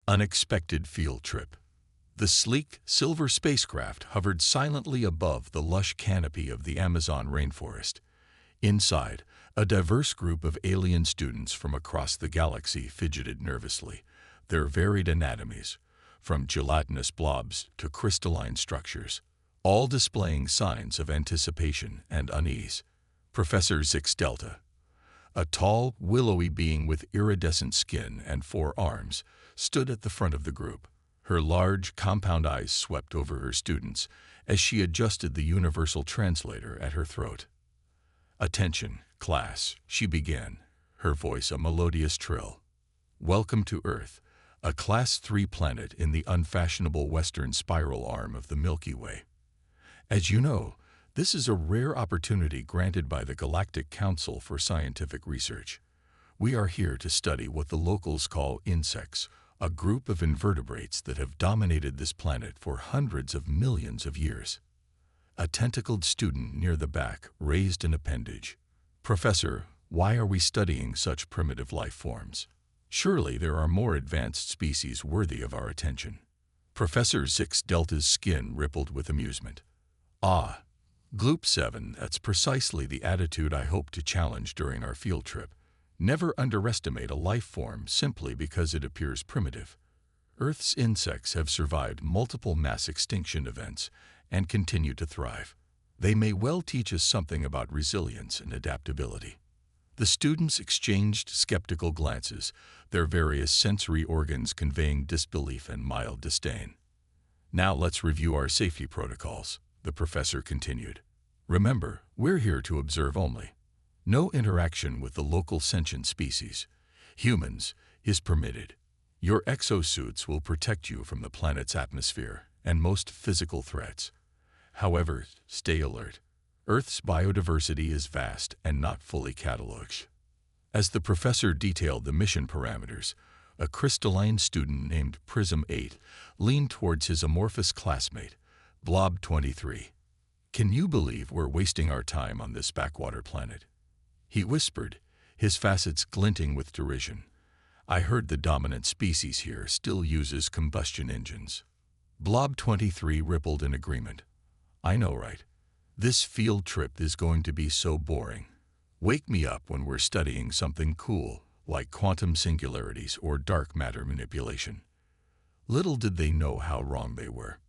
Unexpected field trip. The sleek, silver spacecraft hovered silently above the lush canopy of the Amazon rainforest. Inside, a diverse group of alien students from across the galaxy fidgeted nervously, their varied anatomies, from gelatinous blobs to crystalline structures, all displaying signs of anticipation and unease. Professor Zix Delta, a tall, willowy being with iridescent skin and 4 arms, stood at the front of the group. Her large, compound eyes swept over her students as she adjusted the universal translator at her throat. "Attention, class," she began, her voice a melodious trill. "Welcome to Earth, a Class 3 planet in the unfashionable western spiral arm of the Milky Way. As you know, this is a rare opportunity granted by the Galactic Council for Scientific Research. We are here to study what the locals call insects, a group of invertebrates that have dominated this planet for hundreds of millions of years." A tentacled student near the back raised an appendage. "Professor, why are we studying such primitive life forms? Surely there are more advanced species worthy of our attention." Professor Zix Delta's skin rippled with amusement. "Ah, Gloop 7, that's precisely the attitude I hope to challenge during our field trip. Never underestimate a life form simply because it appears primitive. Earth's insects have survived multiple mass extinction events and continue to thrive. They may well teach us something about resilience and adaptability." The students exchanged skeptical glances, their various sensory organs conveying disbelief and mild disdain. "Now let's review our safety protocols," the professor continued. "Remember, we're here to observe only. No interaction with the local sentient species, humans, is permitted. Your exosuits will protect you from the planet's atmosphere and most physical threats. However, stay alert. Earth's biodiversity is vast and not fully cataloged." As the professor detailed the mission parameters, a crystalline student named Prism 8 leaned towards his amorphous classmate, Blob 23. "Can you believe we're wasting our time on this backwater planet?" he whispered, his facets glinting with derision. "I heard the dominant species here still uses combustion engines." Blob 23 rippled in agreement. "I know, right? This field trip is going to be so boring. Wake me up when we're studying something cool, like quantum singularities or dark matter manipulation." Little did they know how wrong they were.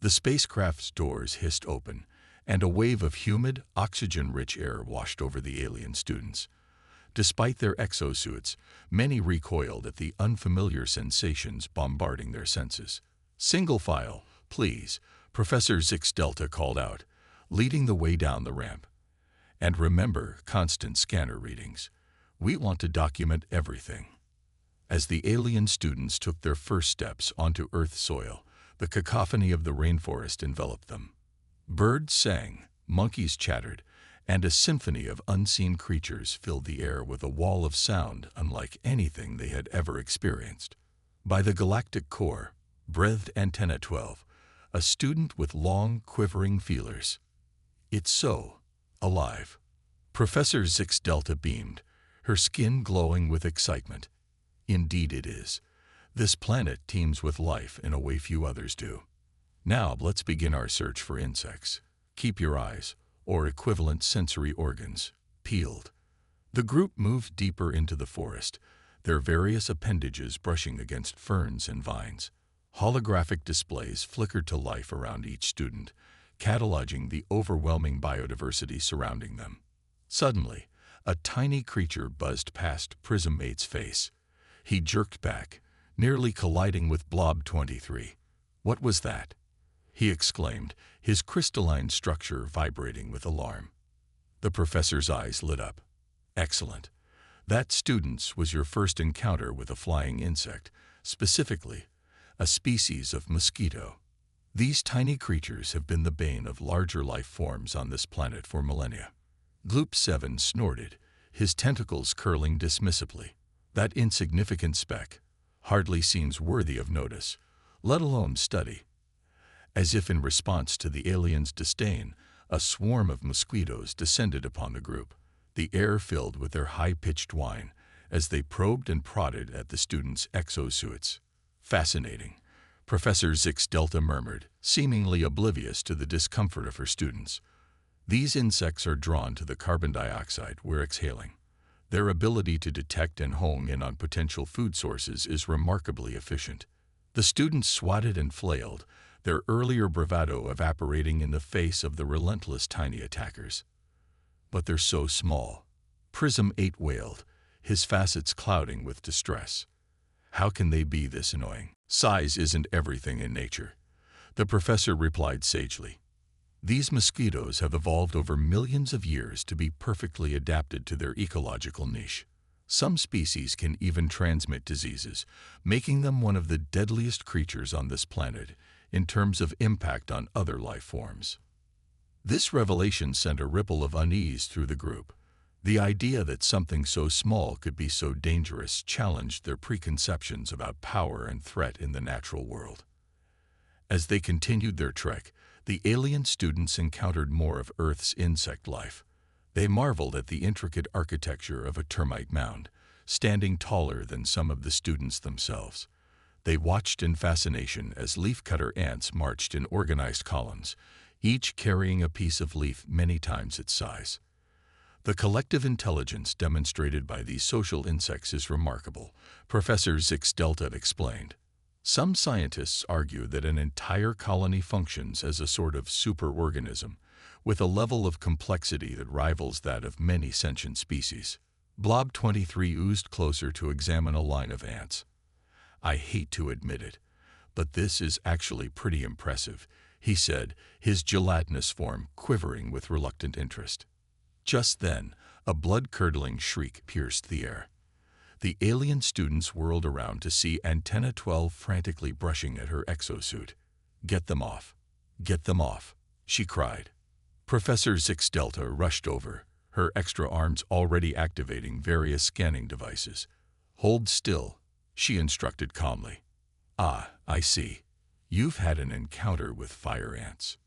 The spacecraft's doors hissed open, and a wave of humid, oxygen-rich air washed over the alien students. Despite their exosuits, many recoiled at the unfamiliar sensations bombarding their senses. "Single file, please," Professor Zix Delta called out, leading the way down the ramp. "And remember constant scanner readings. We want to document everything." As the alien students took their first steps onto Earth soil, the cacophony of the rainforest enveloped them. Birds sang, monkeys chattered, and a symphony of unseen creatures filled the air with a wall of sound unlike anything they had ever experienced. By the galactic core, breathed Antenna 12, a student with long, quivering feelers. "It's so alive." Professor Zix Delta beamed, her skin glowing with excitement. "Indeed it is. This planet teems with life in a way few others do. Now let's begin our search for insects. Keep your eyes, or equivalent sensory organs, peeled." The group moved deeper into the forest, their various appendages brushing against ferns and vines. Holographic displays flickered to life around each student, cataloging the overwhelming biodiversity surrounding them. Suddenly, a tiny creature buzzed past Prism 8's face. He jerked back, nearly colliding with Blob 23. "What was that?" he exclaimed, his crystalline structure vibrating with alarm. The professor's eyes lit up. "Excellent. That, students, was your first encounter with a flying insect, specifically a species of mosquito. These tiny creatures have been the bane of larger life forms on this planet for millennia." Gloop 7 snorted, his tentacles curling dismissively. "That insignificant speck hardly seems worthy of notice, let alone study." As if in response to the aliens' disdain, a swarm of mosquitoes descended upon the group, the air filled with their high-pitched whine as they probed and prodded at the students' exosuits. Fascinating, Professor Zix Delta murmured, seemingly oblivious to the discomfort of her students. These insects are drawn to the carbon dioxide we're exhaling. Their ability to detect and hone in on potential food sources is remarkably efficient. The students swatted and flailed, their earlier bravado evaporating in the face of the relentless tiny attackers. But they're so small. Prism 8 wailed, his facets clouding with distress. How can they be this annoying? Size isn't everything in nature, the professor replied sagely. These mosquitoes have evolved over millions of years to be perfectly adapted to their ecological niche. Some species can even transmit diseases, making them one of the deadliest creatures on this planet in terms of impact on other life forms. This revelation sent a ripple of unease through the group. The idea that something so small could be so dangerous challenged their preconceptions about power and threat in the natural world. As they continued their trek, the alien students encountered more of Earth's insect life. They marveled at the intricate architecture of a termite mound, standing taller than some of the students themselves. They watched in fascination as leafcutter ants marched in organized columns, each carrying a piece of leaf many times its size. The collective intelligence demonstrated by these social insects is remarkable, Professor Zix Delta explained. Some scientists argue that an entire colony functions as a sort of superorganism, with a level of complexity that rivals that of many sentient species. Blob 23 oozed closer to examine a line of ants. I hate to admit it, but this is actually pretty impressive, he said, his gelatinous form quivering with reluctant interest. Just then, a blood-curdling shriek pierced the air. The alien students whirled around to see Antenna 12 frantically brushing at her exosuit. "Get them off! Get them off!" she cried. Professor Zix Delta rushed over, her extra arms already activating various scanning devices. "Hold still," she instructed calmly. "Ah, I see. You've had an encounter with fire ants."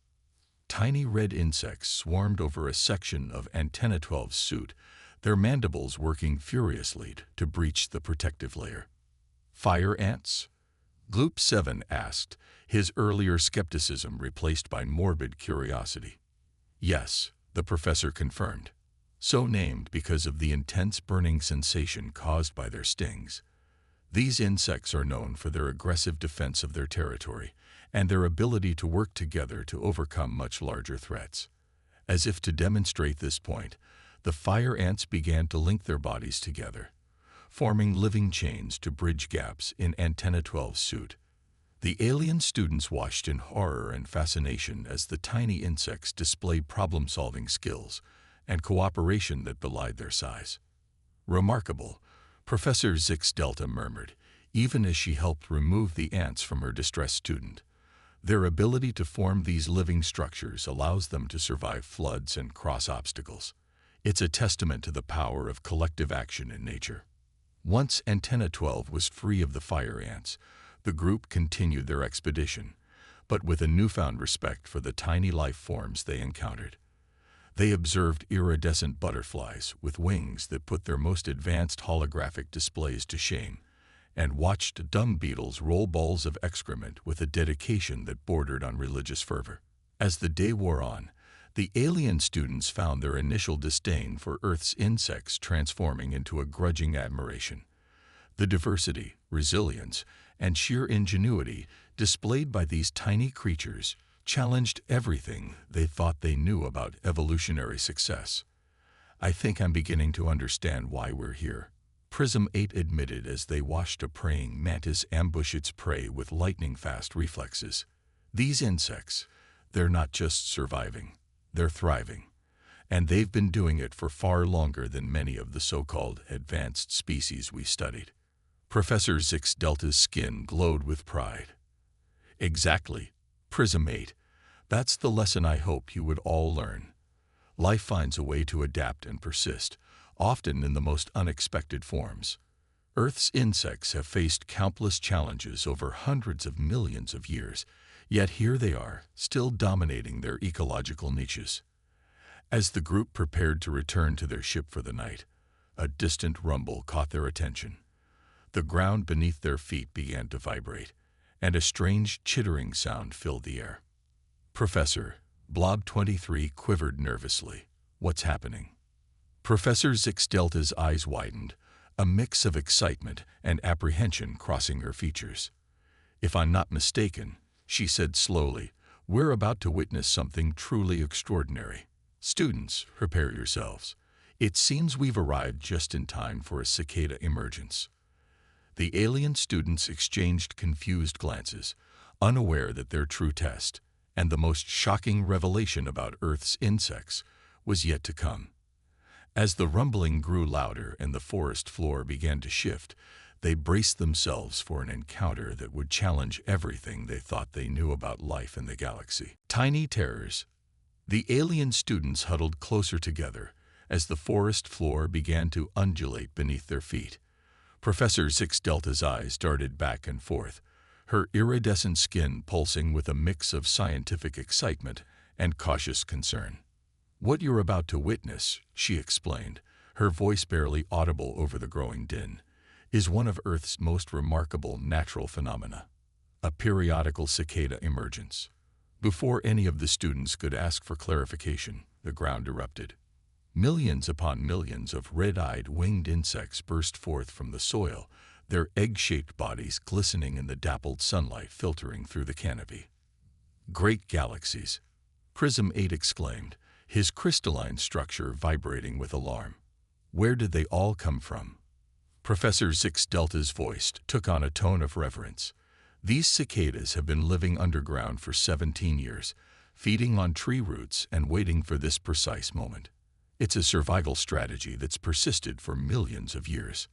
Tiny red insects swarmed over a section of Antenna 12's suit, their mandibles working furiously to breach the protective layer. "Fire ants?" Gloop 7 asked, his earlier skepticism replaced by morbid curiosity. "Yes," the professor confirmed. "So named because of the intense burning sensation caused by their stings. These insects are known for their aggressive defense of their territory and their ability to work together to overcome much larger threats." As if to demonstrate this point, the fire ants began to link their bodies together, forming living chains to bridge gaps in Antenna 12's suit. The alien students watched in horror and fascination as the tiny insects displayed problem-solving skills and cooperation that belied their size. "Remarkable," Professor Zix Delta murmured, even as she helped remove the ants from her distressed student. Their ability to form these living structures allows them to survive floods and cross obstacles. It's a testament to the power of collective action in nature. Once Antenna 12 was free of the fire ants, the group continued their expedition, but with a newfound respect for the tiny life forms they encountered. They observed iridescent butterflies with wings that put their most advanced holographic displays to shame, and watched dung beetles roll balls of excrement with a dedication that bordered on religious fervor. As the day wore on, the alien students found their initial disdain for Earth's insects transforming into a grudging admiration. The diversity, resilience, and sheer ingenuity displayed by these tiny creatures challenged everything they thought they knew about evolutionary success. "I think I'm beginning to understand why we're here," Prism 8 admitted as they watched a praying mantis ambush its prey with lightning-fast reflexes. These insects, they're not just surviving, they're thriving. And they've been doing it for far longer than many of the so-called advanced species we studied. Professor Zix Delta's skin glowed with pride. "Exactly, Prism 8. That's the lesson I hope you would all learn. Life finds a way to adapt and persist, often in the most unexpected forms. Earth's insects have faced countless challenges over hundreds of millions of years, yet here they are, still dominating their ecological niches." As the group prepared to return to their ship for the night, a distant rumble caught their attention. The ground beneath their feet began to vibrate, and a strange chittering sound filled the air. "Professor," Blob 23 quivered nervously. "What's happening?" Professor Zix Delta's eyes widened, a mix of excitement and apprehension crossing her features. "If I'm not mistaken," she said slowly, "we're about to witness something truly extraordinary. Students, prepare yourselves. It seems we've arrived just in time for a cicada emergence." The alien students exchanged confused glances, unaware that their true test, and the most shocking revelation about Earth's insects, was yet to come. As the rumbling grew louder and the forest floor began to shift, they braced themselves for an encounter that would challenge everything they thought they knew about life in the galaxy. Tiny terrors. The alien students huddled closer together as the forest floor began to undulate beneath their feet. Professor Zix Delta's eyes darted back and forth, her iridescent skin pulsing with a mix of scientific excitement and cautious concern. "What you're about to witness," she explained, her voice barely audible over the growing din, "is one of Earth's most remarkable natural phenomena, a periodical cicada emergence." Before any of the students could ask for clarification, the ground erupted. Millions upon millions of red-eyed winged insects burst forth from the soil, their egg-shaped bodies glistening in the dappled sunlight filtering through the canopy. "Great galaxies!" Prism 8 exclaimed, his crystalline structure vibrating with alarm. "Where did they all come from?" Professor Zix Delta's voice took on a tone of reverence. "These cicadas have been living underground for 17 years, feeding on tree roots and waiting for this precise moment. It's a survival strategy that's persisted for millions of years."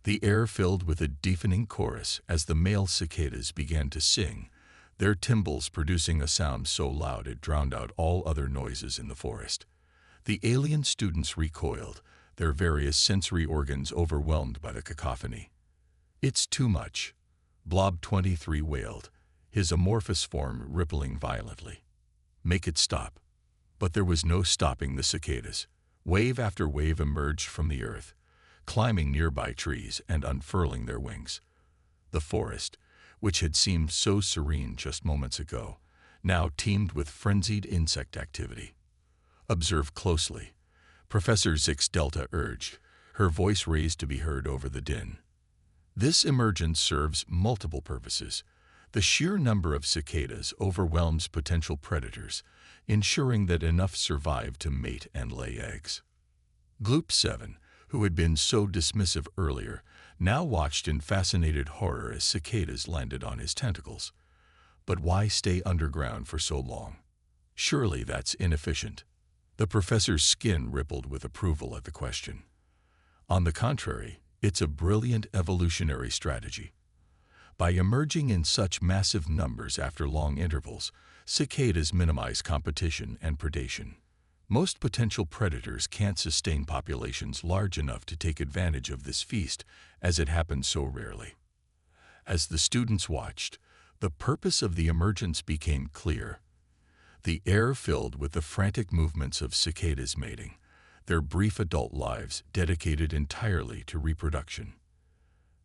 The air filled with a deafening chorus as the male cicadas began to sing, their timbrels producing a sound so loud it drowned out all other noises in the forest. The alien students recoiled, their various sensory organs overwhelmed by the cacophony. "It's too much," Blob 23 wailed, his amorphous form rippling violently. "Make it stop." But there was no stopping the cicadas. Wave after wave emerged from the earth, climbing nearby trees and unfurling their wings. The forest, which had seemed so serene just moments ago, now teemed with frenzied insect activity. "Observe closely," Professor Zix Delta urged, her voice raised to be heard over the din. "This emergence serves multiple purposes. The sheer number of cicadas overwhelms potential predators, ensuring that enough survive to mate and lay eggs." Gloop 7, who had been so dismissive earlier, now watched in fascinated horror as cicadas landed on his tentacles. "But why stay underground for so long? Surely that's inefficient." The professor's skin rippled with approval at the question. "On the contrary, it's a brilliant evolutionary strategy. By emerging in such massive numbers after long intervals, cicadas minimize competition and predation. Most potential predators can't sustain populations large enough to take advantage of this feast, as it happens so rarely." As the students watched, the purpose of the emergence became clear. The air filled with the frantic movements of cicadas mating, their brief adult lives dedicated entirely to reproduction.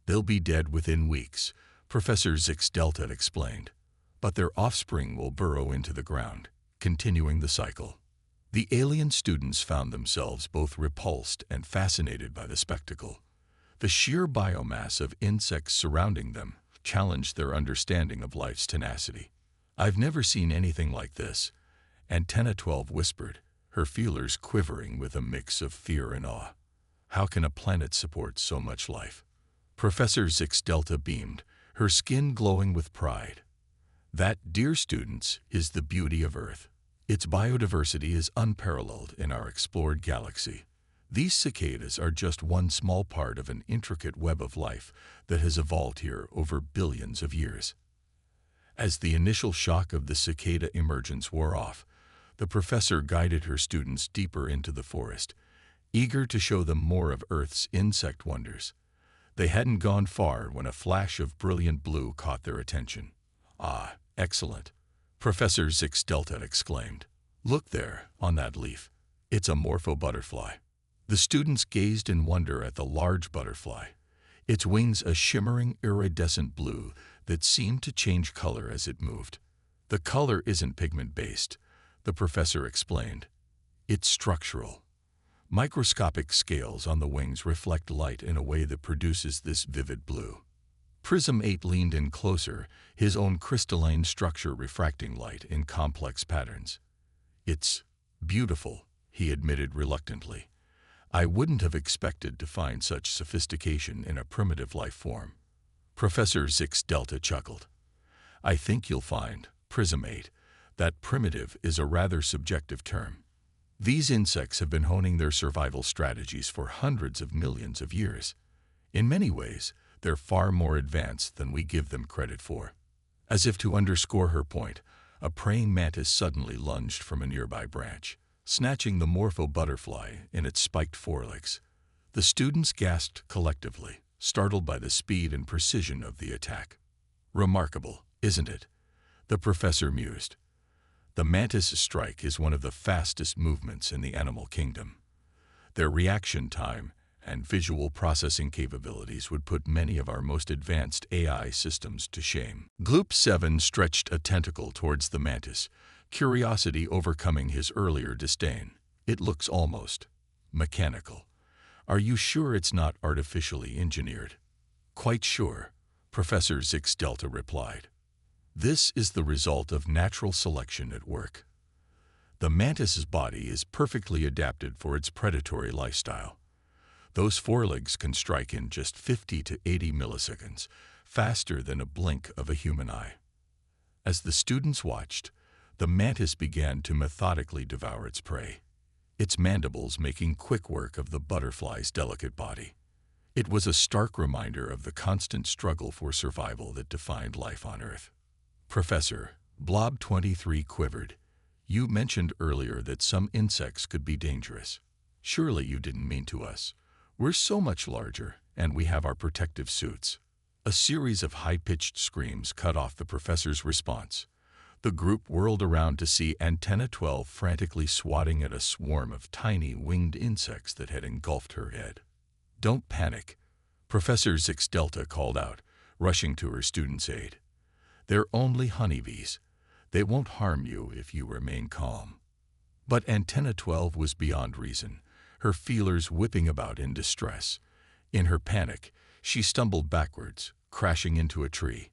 "They'll be dead within weeks," Professor Zix Delta explained, "but their offspring will burrow into the ground, continuing the cycle." The alien students found themselves both repulsed and fascinated by the spectacle. The sheer biomass of insects surrounding them challenged their understanding of life's tenacity. "I've never seen anything like this," Antenna 12 whispered, her feelers quivering with a mix of fear and awe. "How can a planet support so much life?" Professor Zix Delta beamed, her skin glowing with pride. "That, dear students, is the beauty of Earth. Its biodiversity is unparalleled in our explored galaxy. These cicadas are just one small part of an intricate web of life that has evolved here over billions of years." As the initial shock of the cicada emergence wore off, the professor guided her students deeper into the forest, eager to show them more of Earth's insect wonders. They hadn't gone far when a flash of brilliant blue caught their attention. "Ah, excellent," Professor Zix Delta exclaimed. "Look there, on that leaf. It's a morpho butterfly." The students gazed in wonder at the large butterfly. its wings a shimmering iridescent blue that seemed to change color as it moved. The color isn't pigment-based, the professor explained. It's structural. Microscopic scales on the wings reflect light in a way that produces this vivid blue. Prism 8 leaned in closer, his own crystalline structure refracting light in complex patterns. It's beautiful, he admitted reluctantly. I wouldn't have expected to find such sophistication in a primitive life form. Professor Zix Delta chuckled. I think you'll find, Prism 8, that primitive is a rather subjective term. These insects have been honing their survival strategies for hundreds of millions of years. In many ways, they're far more advanced than we give them credit for. As if to underscore her point, a praying mantis suddenly lunged from a nearby branch, snatching the morpho butterfly in its spiked forelegs. The students gasped collectively, startled by the speed and precision of the attack. Remarkable, isn't it? The professor mused. The mantis strike is one of the fastest movements in the animal kingdom. Their reaction time and visual processing capabilities would put many of our most advanced AI systems to shame. Gloop 7 stretched a tentacle towards the mantis, curiosity overcoming his earlier disdain. It looks almost mechanical. Are you sure it's not artificially engineered? Quite sure, Professor Zix Delta replied. This is the result of natural selection at work. The mantis's body is perfectly adapted for its predatory lifestyle. Those forelegs can strike in just 50 to 80 milliseconds, faster than a blink of a human eye. As the students watched, the mantis began to methodically devour its prey, its mandibles making quick work of the butterfly's delicate body. It was a stark reminder of the constant struggle for survival that defined life on Earth. Professor, Blob 23 quivered. You mentioned earlier that some insects could be dangerous. Surely you didn't mean to us. We're so much larger, and we have our protective suits. A series of high-pitched screams cut off the professor's response. The group whirled around to see Antenna 12 frantically swatting at a swarm of tiny winged insects that had engulfed her head. Don't panic, Professor Zix Delta called out, rushing to her student's aid. They're only honeybees. They won't harm you if you remain calm. But Antenna 12 was beyond reason, her feelers whipping about in distress. In her panic, she stumbled backwards, crashing into a tree.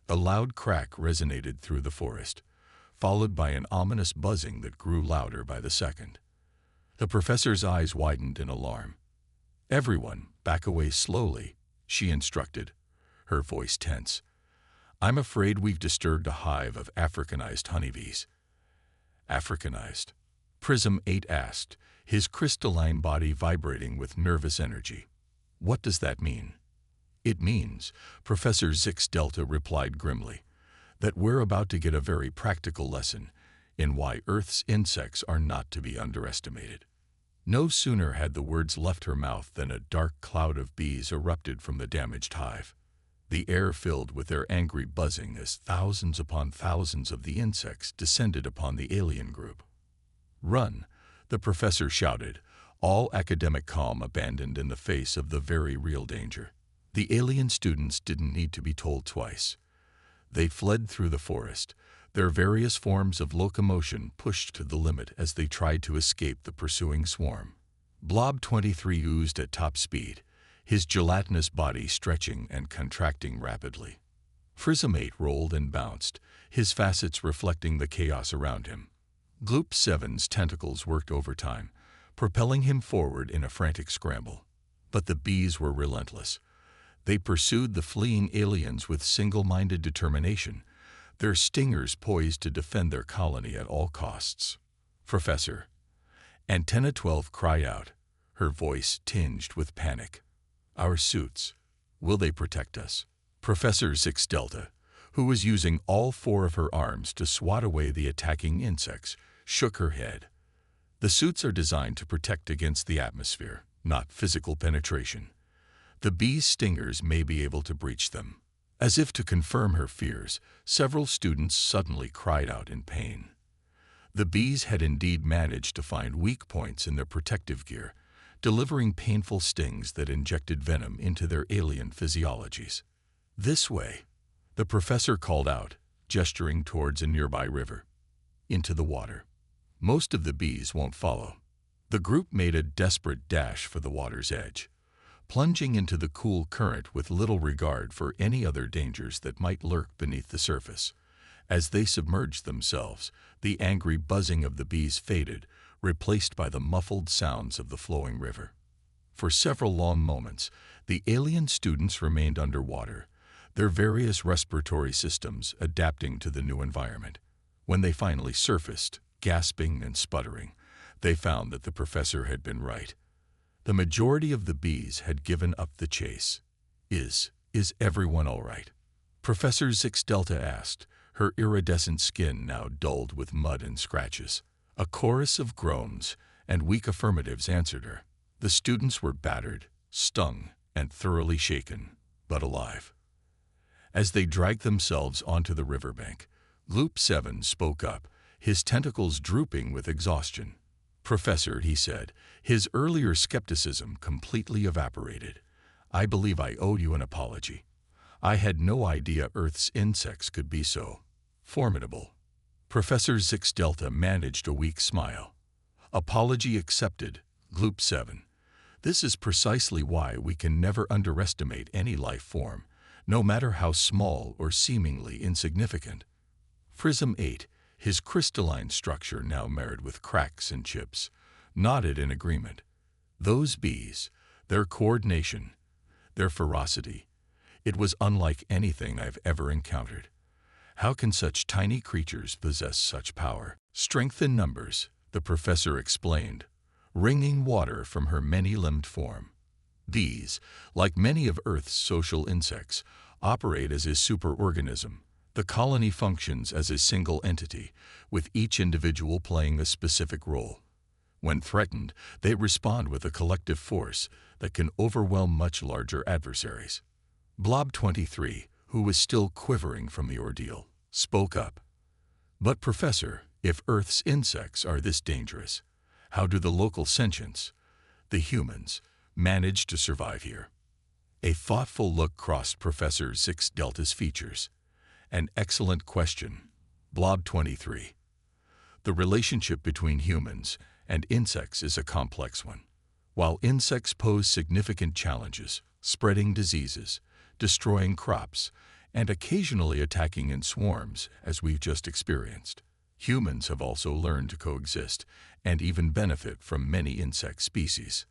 A loud crack resonated through the forest, followed by an ominous buzzing that grew louder by the second. The professor's eyes widened in alarm. Everyone, back away slowly, she instructed, her voice tense. I'm afraid we've disturbed a hive of Africanized honeybees. Africanized? Prism 8 asked, his crystalline body vibrating with nervous energy. What does that mean? It means, Professor Zix Delta replied grimly, that we're about to get a very practical lesson in why Earth's insects are not to be underestimated. No sooner had the words left her mouth than a dark cloud of bees erupted from the damaged hive. The air filled with their angry buzzing as thousands upon thousands of the insects descended upon the alien group. Run, the professor shouted, all academic calm abandoned in the face of the very real danger. The alien students didn't need to be told twice. They fled through the forest, their various forms of locomotion pushed to the limit as they tried to escape the pursuing swarm. Blob 23 oozed at top speed, his gelatinous body stretching and contracting rapidly. Prism 8 rolled and bounced, his facets reflecting the chaos around him. Gloop 7's tentacles worked overtime, propelling him forward in a frantic scramble. But the bees were relentless. They pursued the fleeing aliens with single-minded determination, their stingers poised to defend their colony at all costs. Professor, Antenna 12 cried out, her voice tinged with panic. Our suits, will they protect us? Professor Zix Delta, who was using all 4 of her arms to swat away the attacking insects, shook her head. The suits are designed to protect against the atmosphere, not physical penetration. The bees' stingers may be able to breach them. As if to confirm her fears, several students suddenly cried out in pain. The bees had indeed managed to find weak points in their protective gear, delivering painful stings that injected venom into their alien physiologies. "This way," the professor called out, gesturing towards a nearby river. "Into the water. Most of the bees won't follow." The group made a desperate dash for the water's edge, plunging into the cool current with little regard for any other dangers that might lurk beneath the surface. As they submerged themselves, the angry buzzing of the bees faded, replaced by the muffled sounds of the flowing river. For several long moments, the alien students remained underwater, their various respiratory systems adapting to the new environment. When they finally surfaced, gasping and sputtering, they found that the professor had been right. The majority of the bees had given up the chase. Is everyone all right?" Professor Zix Delta asked, her iridescent skin now dulled with mud and scratches. A chorus of groans and weak affirmatives answered her. The students were battered, stung, and thoroughly shaken, but alive. As they dragged themselves onto the riverbank, Loop 7 spoke up, his tentacles drooping with exhaustion. "Professor," he said, his earlier skepticism completely evaporated, "I believe I owe you an apology. I had no idea Earth's insects could be so formidable." Professor Zix Delta managed a weak smile. "Apology accepted, Loop 7. This is precisely why we can never underestimate any life form, no matter how small or seemingly insignificant." Prism 8, his crystalline structure now marred with cracks and chips, nodded in agreement. Those bees, their coordination, their ferocity, it was unlike anything I've ever encountered. How can such tiny creatures possess such power? "Strength in numbers," the professor explained, wringing water from her many-limbed form. "Bees, like many of Earth's social insects, operate as a superorganism. The colony functions as a single entity, with each individual playing a specific role. When threatened, they respond with a collective force that can overwhelm much larger adversaries." Blob 23, who was still quivering from the ordeal, spoke up. "But Professor, if Earth's insects are this dangerous, how do the local sentients, the humans, manage to survive here?" A thoughtful look crossed Professor Zix Delta's features. "An excellent question, Blob 23. The relationship between humans and insects is a complex one. While insects pose significant challenges, spreading diseases, destroying crops, and occasionally attacking in swarms, as we've just experienced, humans have also learned to coexist and even benefit from many insect species."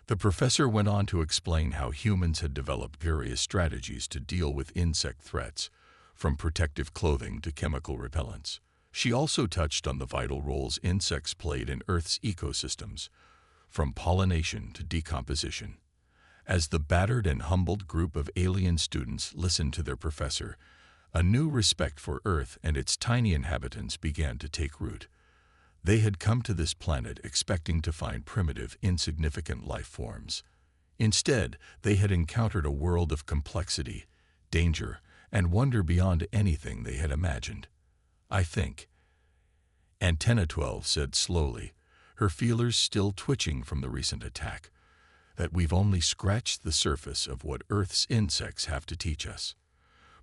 The professor went on to explain how humans had developed various strategies to deal with insect threats, from protective clothing to chemical repellents. She also touched on the vital roles insects played in Earth's ecosystems, from pollination to decomposition. As the battered and humbled group of alien students listened to their professor, a new respect for Earth and its tiny inhabitants began to take root. They had come to this planet expecting to find primitive, insignificant life forms. Instead, they had encountered a world of complexity, danger, and wonder beyond anything they had imagined. "I think," Antenna 12 said slowly, her feelers still twitching from the recent attack, "that we've only scratched the surface of what Earth's insects have to teach us."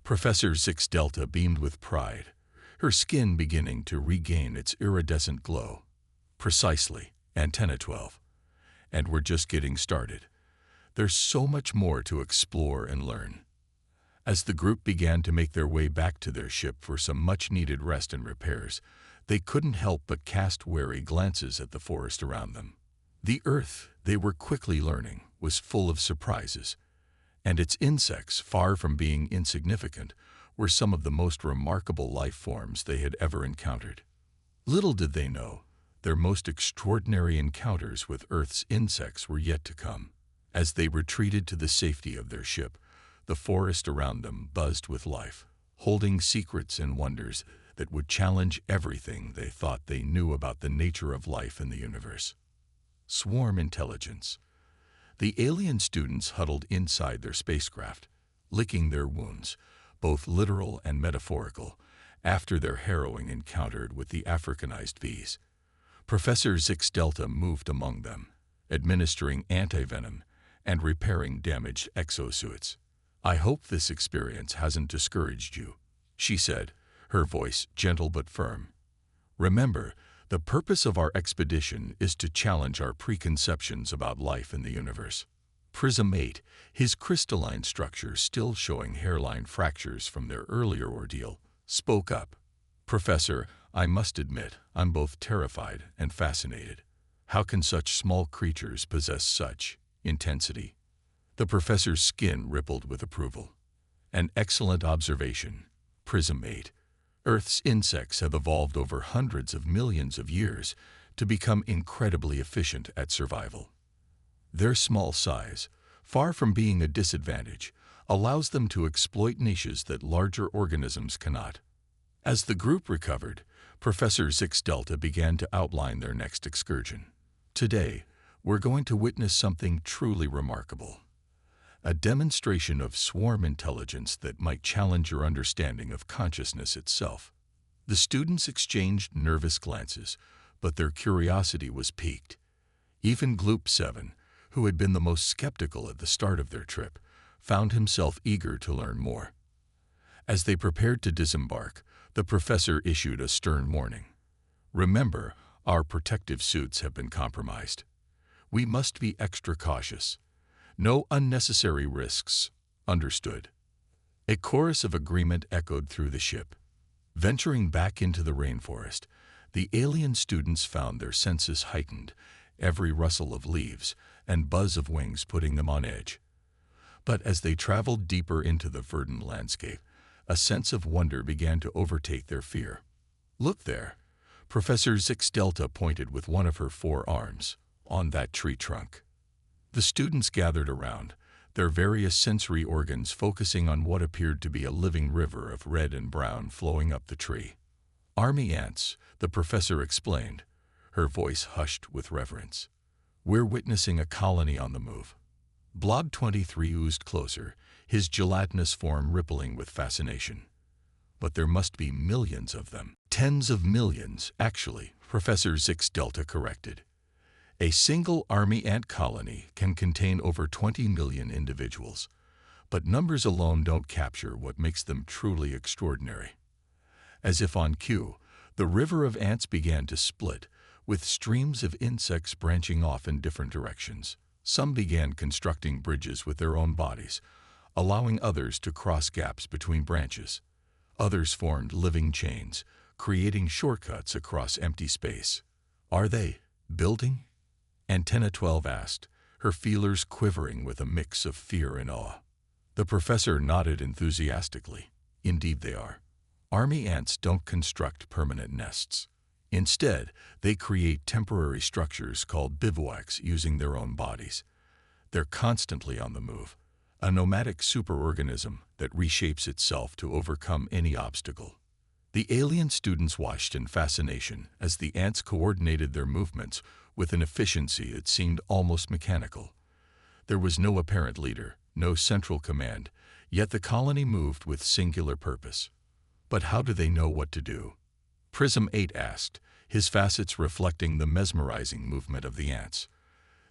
Professor Zix Delta beamed with pride, her skin beginning to regain its iridescent glow. "Precisely, Antenna 12. And we're just getting started. There's so much more to explore and learn." As the group began to make their way back to their ship for some much-needed rest and repairs, they couldn't help but cast wary glances at the forest around them. The Earth, they were quickly learning, was full of surprises, and its insects, far from being insignificant, were some of the most remarkable life forms they had ever encountered. Little did they know, their most extraordinary encounters with Earth's insects were yet to come. As they retreated to the safety of their ship, the forest around them buzzed with life, holding secrets and wonders that would challenge everything they thought they knew about the nature of life in the universe. Swarm intelligence. The alien students huddled inside their spacecraft, licking their wounds, both literal and metaphorical, after their harrowing encounter with the Africanized bees. Professor Zix Delta moved among them, administering antivenom, and repairing damaged exosuits. "I hope this experience hasn't discouraged you," she said, her voice gentle but firm. "Remember, the purpose of our expedition is to challenge our preconceptions about life in the universe." Prism 8, his crystalline structure still showing hairline fractures from their earlier ordeal, spoke up. "Professor, I must admit, I'm both terrified and fascinated. How can such small creatures possess such intensity?" The professor's skin rippled with approval. "An excellent observation, Prism 8. Earth's insects have evolved over hundreds of millions of years to become incredibly efficient at survival. Their small size, far from being a disadvantage, allows them to exploit niches that larger organisms cannot." As the group recovered, Professor Zix Delta began to outline their next excursion. "Today, we're going to witness something truly remarkable. A demonstration of swarm intelligence that might challenge your understanding of consciousness itself." The students exchanged nervous glances, but their curiosity was piqued. Even Gloop 7, who had been the most skeptical at the start of their trip, found himself eager to learn more. As they prepared to disembark, the professor issued a stern warning. "Remember, our protective suits have been compromised. We must be extra cautious. No unnecessary risks. Understood?" A chorus of agreement echoed through the ship. Venturing back into the rainforest, the alien students found their senses heightened, every rustle of leaves and buzz of wings putting them on edge. But as they traveled deeper into the verdant landscape, a sense of wonder began to overtake their fear. "Look there!" Professor Zix Delta pointed with one of her 4 arms, "on that tree trunk." The students gathered around, their various sensory organs focusing on what appeared to be a living river of red and brown flowing up the tree. "Army ants," the professor explained, her voice hushed with reverence. "We're witnessing a colony on the move." Blob 23 oozed closer, his gelatinous form rippling with fascination. "But there must be millions of them." "Tens of millions, actually," Professor Zix Delta corrected. "A single army ant colony can contain over 20 million individuals, but numbers alone don't capture what makes them truly extraordinary." As if on cue, the river of ants began to split, with streams of insects branching off in different directions. Some began constructing bridges with their own bodies, allowing others to cross gaps between branches. Others formed living chains, creating shortcuts across empty space. "Are they building?" Antenna 12 asked, her feelers quivering with a mix of fear and awe. The professor nodded enthusiastically. "Indeed they are. Army ants don't construct permanent nests. Instead, they create temporary structures called bivouacs using their own bodies. They're constantly on the move, a nomadic superorganism that reshapes itself to overcome any obstacle." The alien students watched in fascination as the ants coordinated their movements with an efficiency that seemed almost mechanical. There was no apparent leader, no central command, yet the colony moved with singular purpose. "But how do they know what to do?" Prism 8 asked, his facets reflecting the mesmerizing movement of the ants.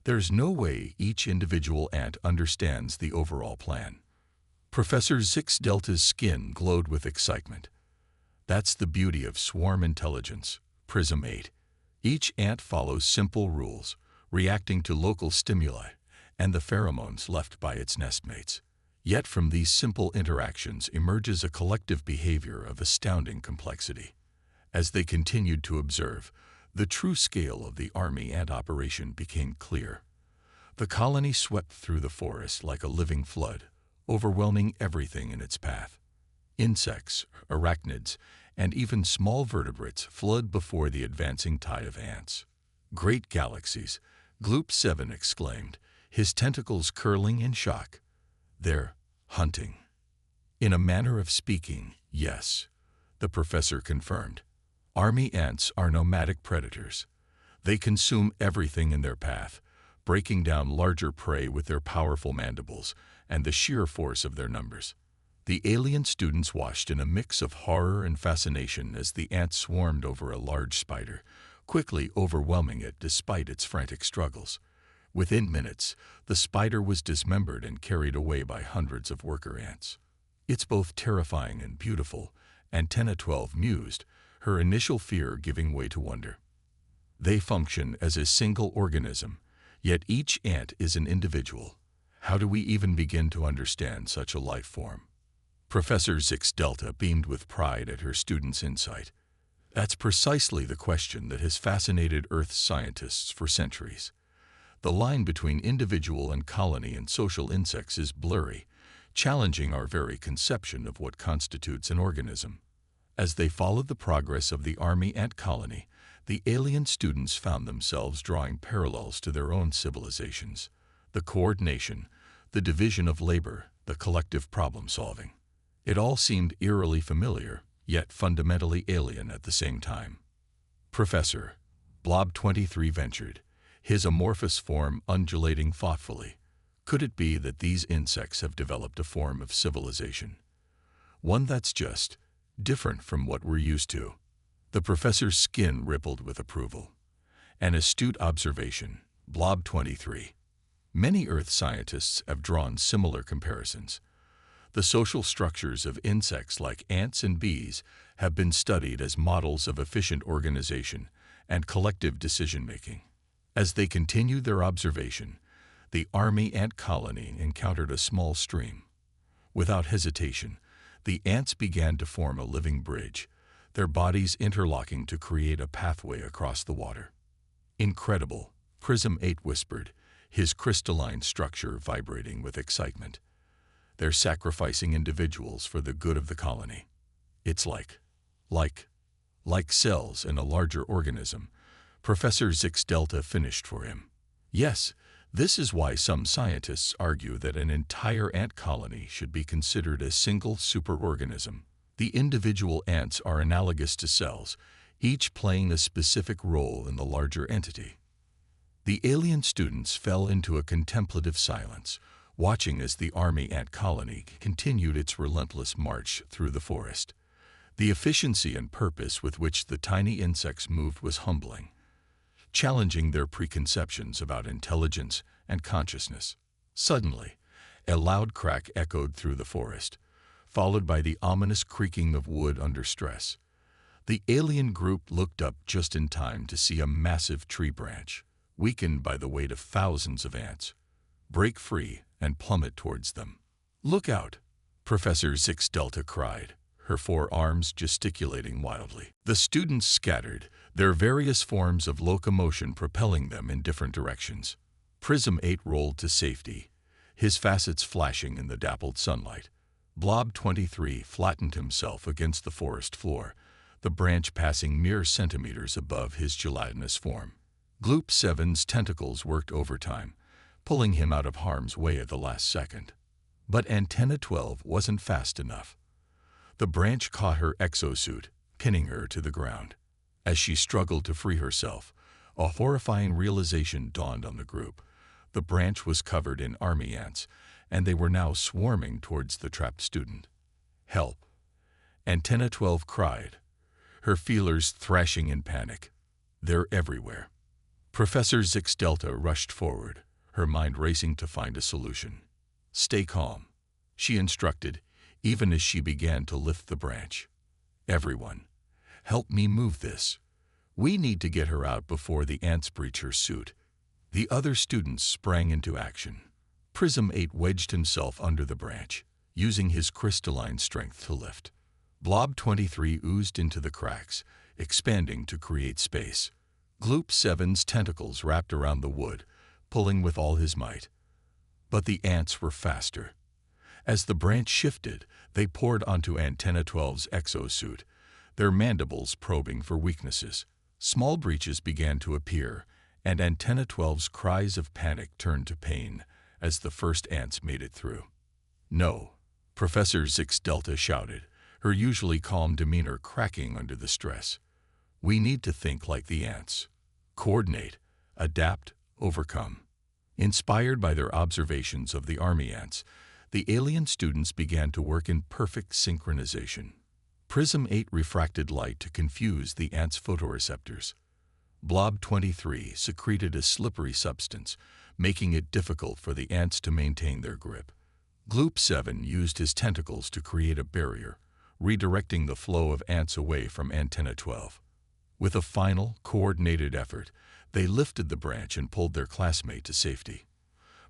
"There's no way each individual ant understands the overall plan." Professor Zix Delta's skin glowed with excitement. "That's the beauty of swarm intelligence, Prism 8. Each ant follows simple rules, reacting to local stimuli and the pheromones left by its nestmates. Yet from these simple interactions emerges a collective behavior of astounding complexity." As they continued to observe, the true scale of the army ant operation became clear. The colony swept through the forest like a living flood, overwhelming everything in its path. Insects, arachnids, and even small vertebrates flood before the advancing tide of ants. "Great galaxies," Gloop 7 exclaimed, his tentacles curling in shock. "They're hunting." "In a manner of speaking, yes," the professor confirmed. "Army ants are nomadic predators. They consume everything in their path, breaking down larger prey with their powerful mandibles and the sheer force of their numbers." The alien students watched in a mix of horror and fascination as the ants swarmed over a large spider, quickly overwhelming it despite its frantic struggles. Within minutes, the spider was dismembered and carried away by hundreds of worker ants. "It's both terrifying and beautiful," Antenna 12 mused, her initial fear giving way to wonder. They function as a single organism, yet each ant is an individual. How do we even begin to understand such a life form? Professor Zix Delta beamed with pride at her students' insight. That's precisely the question that has fascinated Earth scientists for centuries. The line between individual and colony and social insects is blurry, challenging our very conception of what constitutes an organism. As they followed the progress of the army ant colony, the alien students found themselves drawing parallels to their own civilizations. The coordination, the division of labor, the collective problem-solving. It all seemed eerily familiar, yet fundamentally alien at the same time. "Professor," Blob 23 ventured, his amorphous form undulating thoughtfully, "could it be that these insects have developed a form of civilization? One that's just different from what we're used to?" The professor's skin rippled with approval. "An astute observation, Blob 23. Many Earth scientists have drawn similar comparisons. The social structures of insects like ants and bees have been studied as models of efficient organization and collective decision-making. As they continued their observation, the army ant colony encountered a small stream. Without hesitation, the ants began to form a living bridge, their bodies interlocking to create a pathway across the water. "Incredible," Prism 8 whispered, his crystalline structure vibrating with excitement. "They're sacrificing individuals for the good of the colony. It's like cells in a larger organism," Professor Zix Delta finished for him. "Yes, this is why some scientists argue that an entire ant colony should be considered a single superorganism. The individual ants are analogous to cells, each playing a specific role in the larger entity." The alien students fell into a contemplative silence, watching as the army ant colony continued its relentless march through the forest. The efficiency and purpose with which the tiny insects moved was humbling, challenging their preconceptions about intelligence and consciousness. Suddenly, a loud crack echoed through the forest, followed by the ominous creaking of wood under stress. The alien group looked up just in time to see a massive tree branch, weakened by the weight of thousands of ants, break free and plummet towards them. "Look out!" Professor Zix Delta cried, her forearms gesticulating wildly. The students scattered, their various forms of locomotion propelling them in different directions. Prism 8 rolled to safety, his facets flashing in the dappled sunlight. Blob 23 flattened himself against the forest floor, the branch passing mere centimeters above his gelatinous form. Gloop 7's tentacles worked overtime, pulling him out of harm's way at the last second. But Antenna 12 wasn't fast enough. The branch caught her exosuit, pinning her to the ground. As she struggled to free herself, a horrifying realization dawned on the group. The branch was covered in army ants, and they were now swarming towards the trapped student. "Help!" Antenna 12 cried, her feelers thrashing in panic. "They're everywhere." Professor Zix Delta rushed forward, her mind racing to find a solution. "Stay calm," she instructed, even as she began to lift the branch. "Everyone, help me move this. We need to get her out before the ants breach her suit." The other students sprang into action. Prism 8 wedged himself under the branch, using his crystalline strength to lift. Blob 23 oozed into the cracks, expanding to create space. Gloop 7's tentacles wrapped around the wood, pulling with all his might. But the ants were faster. As the branch shifted, they poured onto Antenna 12's exosuit, their mandibles probing for weaknesses. Small breaches began to appear, and Antenna 12's cries of panic turned to pain as the first ants made it through. "No," Professor Zix Delta shouted, her usually calm demeanor cracking under the stress. "We need to think like the ants. Coordinate, adapt, overcome." Inspired by their observations of the army ants, the alien students began to work in perfect synchronization. Prism 8 refracted light to confuse the ants' photoreceptors. Blob 23 secreted a slippery substance, making it difficult for the ants to maintain their grip. Gloop 7 used his tentacles to create a barrier, redirecting the flow of ants away from Antenna 12. With a final, coordinated effort, they lifted the branch and pulled their classmate to safety.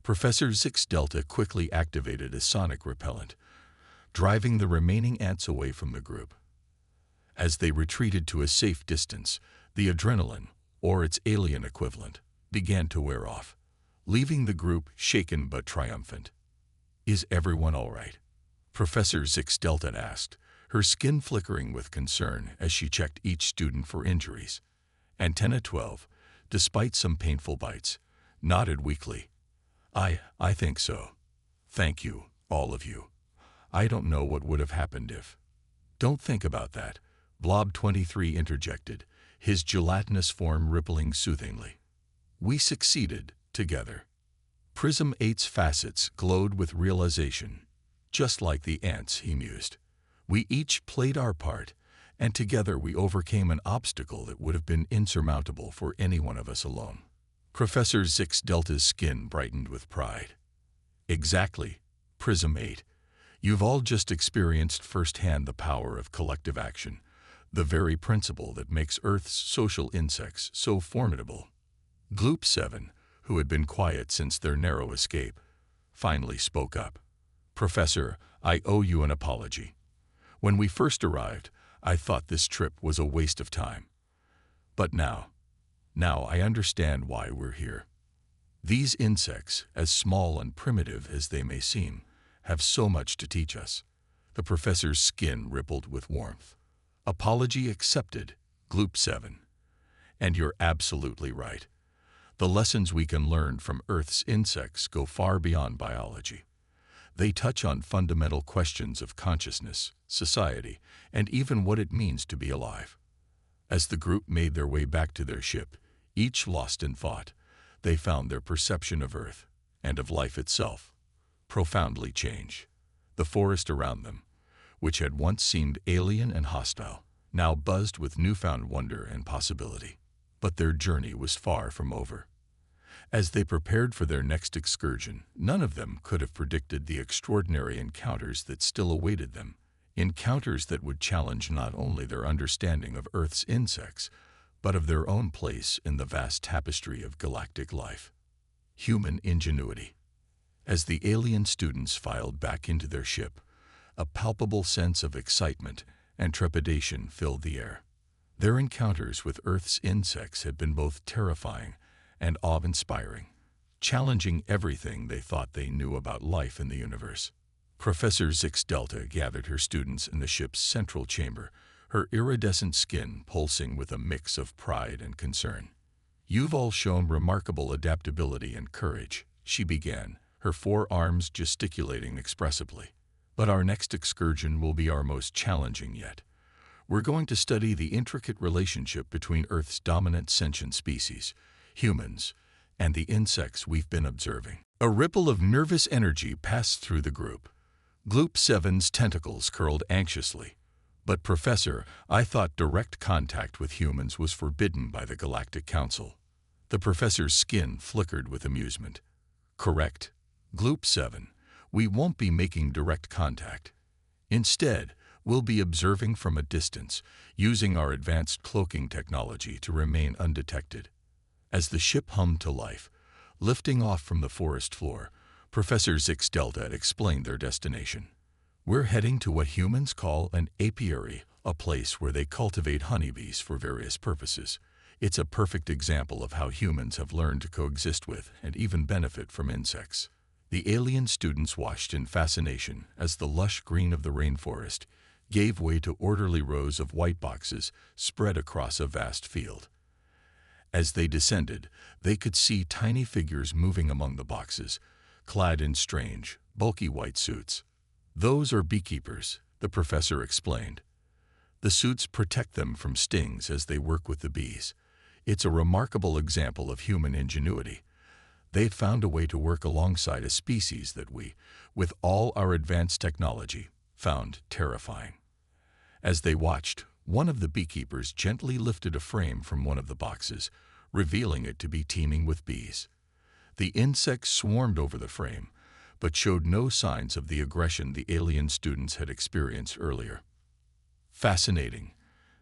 Professor Zix Delta quickly activated a sonic repellent, driving the remaining ants away from the group. As they retreated to a safe distance, the adrenaline, or its alien equivalent, began to wear off, leaving the group shaken but triumphant. "Is everyone all right?" Professor Zix Delta asked, her skin flickering with concern as she checked each student for injuries. Antenna 12, despite some painful bites, nodded weakly. I think so. Thank you, all of you. I don't know what would have happened if." "Don't think about that," Blob 23 interjected, his gelatinous form rippling soothingly. "We succeeded, together." Prism 8's facets glowed with realization. "Just like the ants," he mused. "We each played our part, and together we overcame an obstacle that would have been insurmountable for any one of us alone." Professor Zix Delta's skin brightened with pride. "Exactly, Prism 8. You've all just experienced firsthand the power of collective action, the very principle that makes Earth's social insects so formidable." Gloop 7, who had been quiet since their narrow escape, finally spoke up. "Professor, I owe you an apology. When we first arrived, I thought this trip was a waste of time. But now I understand why we're here. These insects, as small and primitive as they may seem, have so much to teach us." The professor's skin rippled with warmth. "Apology accepted, Gloop 7. And you're absolutely right. The lessons we can learn from Earth's insects go far beyond biology. They touch on fundamental questions of consciousness, society, and even what it means to be alive." As the group made their way back to their ship, each lost in thought, they found their perception of Earth, and of life itself, profoundly changed. The forest around them, which had once seemed alien and hostile, now buzzed with newfound wonder and possibility. But their journey was far from over. As they prepared for their next excursion, none of them could have predicted the extraordinary encounters that still awaited them, encounters that would challenge not only their understanding of Earth's insects, but of their own place in the vast tapestry of galactic life. Human ingenuity. As the alien students filed back into their ship, a palpable sense of excitement and trepidation filled the air. Their encounters with Earth's insects had been both terrifying and awe-inspiring, challenging everything they thought they knew about life in the universe. Professor Zix Delta gathered her students in the ship's central chamber, her iridescent skin pulsing with a mix of pride and concern. "You've all shown remarkable adaptability and courage," she began, her forearms gesticulating expressively. "But our next excursion will be our most challenging yet. We're going to study the intricate relationship between Earth's dominant sentient species, humans, and the insects we've been observing." A ripple of nervous energy passed through the group. Gloop 7's tentacles curled anxiously. "But Professor, I thought direct contact with humans was forbidden by the Galactic Council." The professor's skin flickered with amusement. "Correct, Gloop 7. We won't be making direct contact. Instead, we'll be observing from a distance, using our advanced cloaking technology to remain undetected." As the ship hummed to life, lifting off from the forest floor, Professor Zix Delta explained their destination. "We're heading to what humans call an apiary, a place where they cultivate honeybees for various purposes. It's a perfect example of how humans have learned to coexist with and even benefit from insects." The alien students watched in fascination as the lush green of the rainforest gave way to orderly rows of white boxes spread across a vast field. As they descended, they could see tiny figures moving among the boxes, clad in strange, bulky white suits. "Those are beekeepers," the professor explained. "The suits protect them from stings as they work with the bees. It's a remarkable example of human ingenuity. They've found a way to work alongside a species that we, with all our advanced technology, found terrifying." As they watched, one of the beekeepers gently lifted a frame from one of the boxes, revealing it to be teeming with bees. The insects swarmed over the frame, but showed no signs of the aggression the alien students had experienced earlier. "Fascinating,"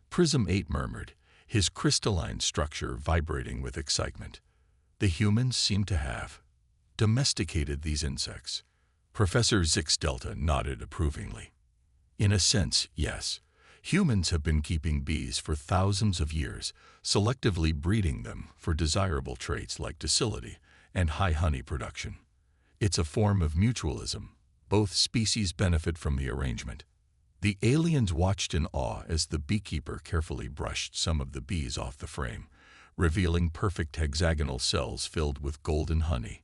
Prism 8 murmured, his crystalline structure vibrating with excitement. "The humans seem to have domesticated these insects." Professor Zix Delta nodded approvingly. "In a sense, yes. Humans have been keeping bees for thousands of years, selectively breeding them for desirable traits like docility and high honey production. It's a form of mutualism. Both species benefit from the arrangement." The aliens watched in awe as the beekeeper carefully brushed some of the bees off the frame, revealing perfect hexagonal cells filled with golden honey.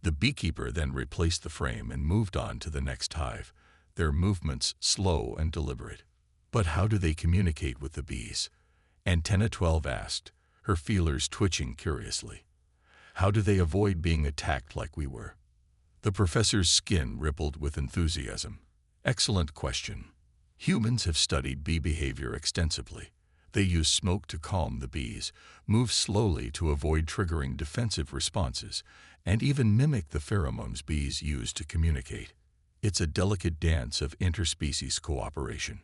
The beekeeper then replaced the frame and moved on to the next hive, their movements slow and deliberate. "But how do they communicate with the bees?" Antenna 12 asked, her feelers twitching curiously. "How do they avoid being attacked like we were?" The professor's skin rippled with enthusiasm. "Excellent question. Humans have studied bee behavior extensively. They use smoke to calm the bees, move slowly to avoid triggering defensive responses, and even mimic the pheromones bees use to communicate. It's a delicate dance of interspecies cooperation."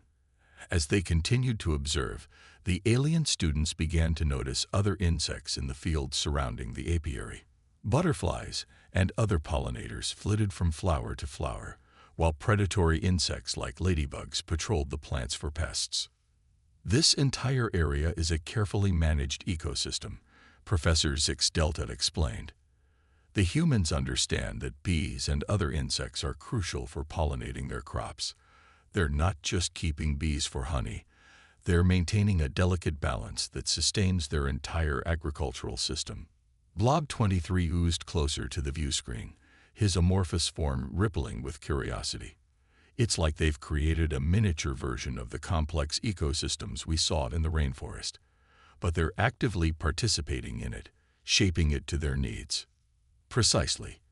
As they continued to observe, the alien students began to notice other insects in the fields surrounding the apiary. Butterflies and other pollinators flitted from flower to flower, while predatory insects like ladybugs patrolled the plants for pests. "This entire area is a carefully managed ecosystem," Professor Zix Delta explained. "The humans understand that bees and other insects are crucial for pollinating their crops. They're not just keeping bees for honey, they're maintaining a delicate balance that sustains their entire agricultural system." Blob 23 oozed closer to the view screen, his amorphous form rippling with curiosity. "It's like they've created a miniature version of the complex ecosystems we saw in the rainforest, but they're actively participating in it, shaping it to their needs." "Precisely."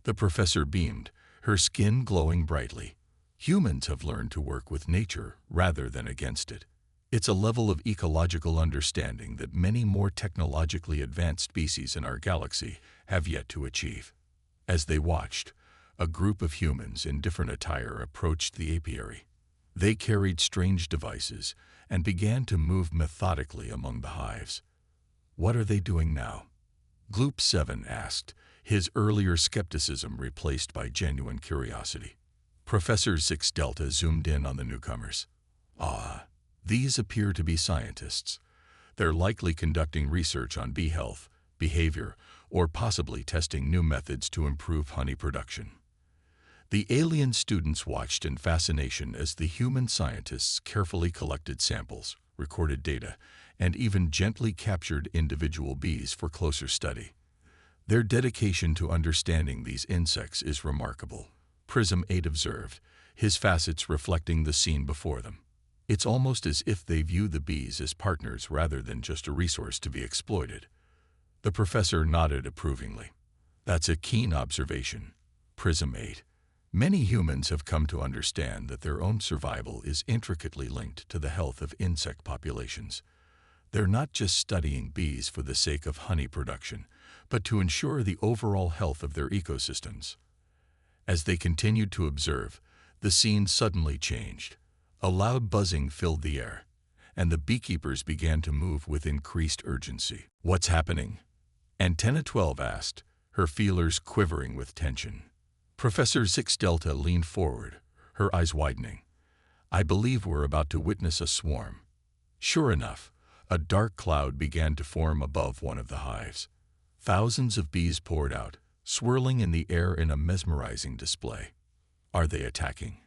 The professor beamed, her skin glowing brightly. "Humans have learned to work with nature rather than against it. It's a level of ecological understanding that many more technologically advanced species in our galaxy have yet to achieve." As they watched, a group of humans in different attire approached the apiary. They carried strange devices and began to move methodically among the hives. "What are they doing now?" Gloop 7 asked, his earlier skepticism replaced by genuine curiosity. Professor Zix Delta zoomed in on the newcomers. These appear to be scientists. They're likely conducting research on bee health, behavior, or possibly testing new methods to improve honey production." The alien students watched in fascination as the human scientists carefully collected samples, recorded data, and even gently captured individual bees for closer study. Their dedication to understanding these insects is remarkable, Prism 8 observed, his facets reflecting the scene before them. "It's almost as if they view the bees as partners rather than just a resource to be exploited." The professor nodded approvingly. "That's a keen observation, Prism 8. Many humans have come to understand that their own survival is intricately linked to the health of insect populations. They're not just studying bees for the sake of honey production, but to ensure the overall health of their ecosystems." As they continued to observe, the scene suddenly changed. A loud buzzing filled the air, and the beekeepers began to move with increased urgency. "What's happening?" Antenna 12 asked, her feelers quivering with tension. Professor Zix Delta leaned forward, her eyes widening. "I believe we're about to witness a swarm." Sure enough, a dark cloud began to form above one of the hives. Thousands of bees poured out, swirling in the air in a mesmerizing display. "Are they attacking?"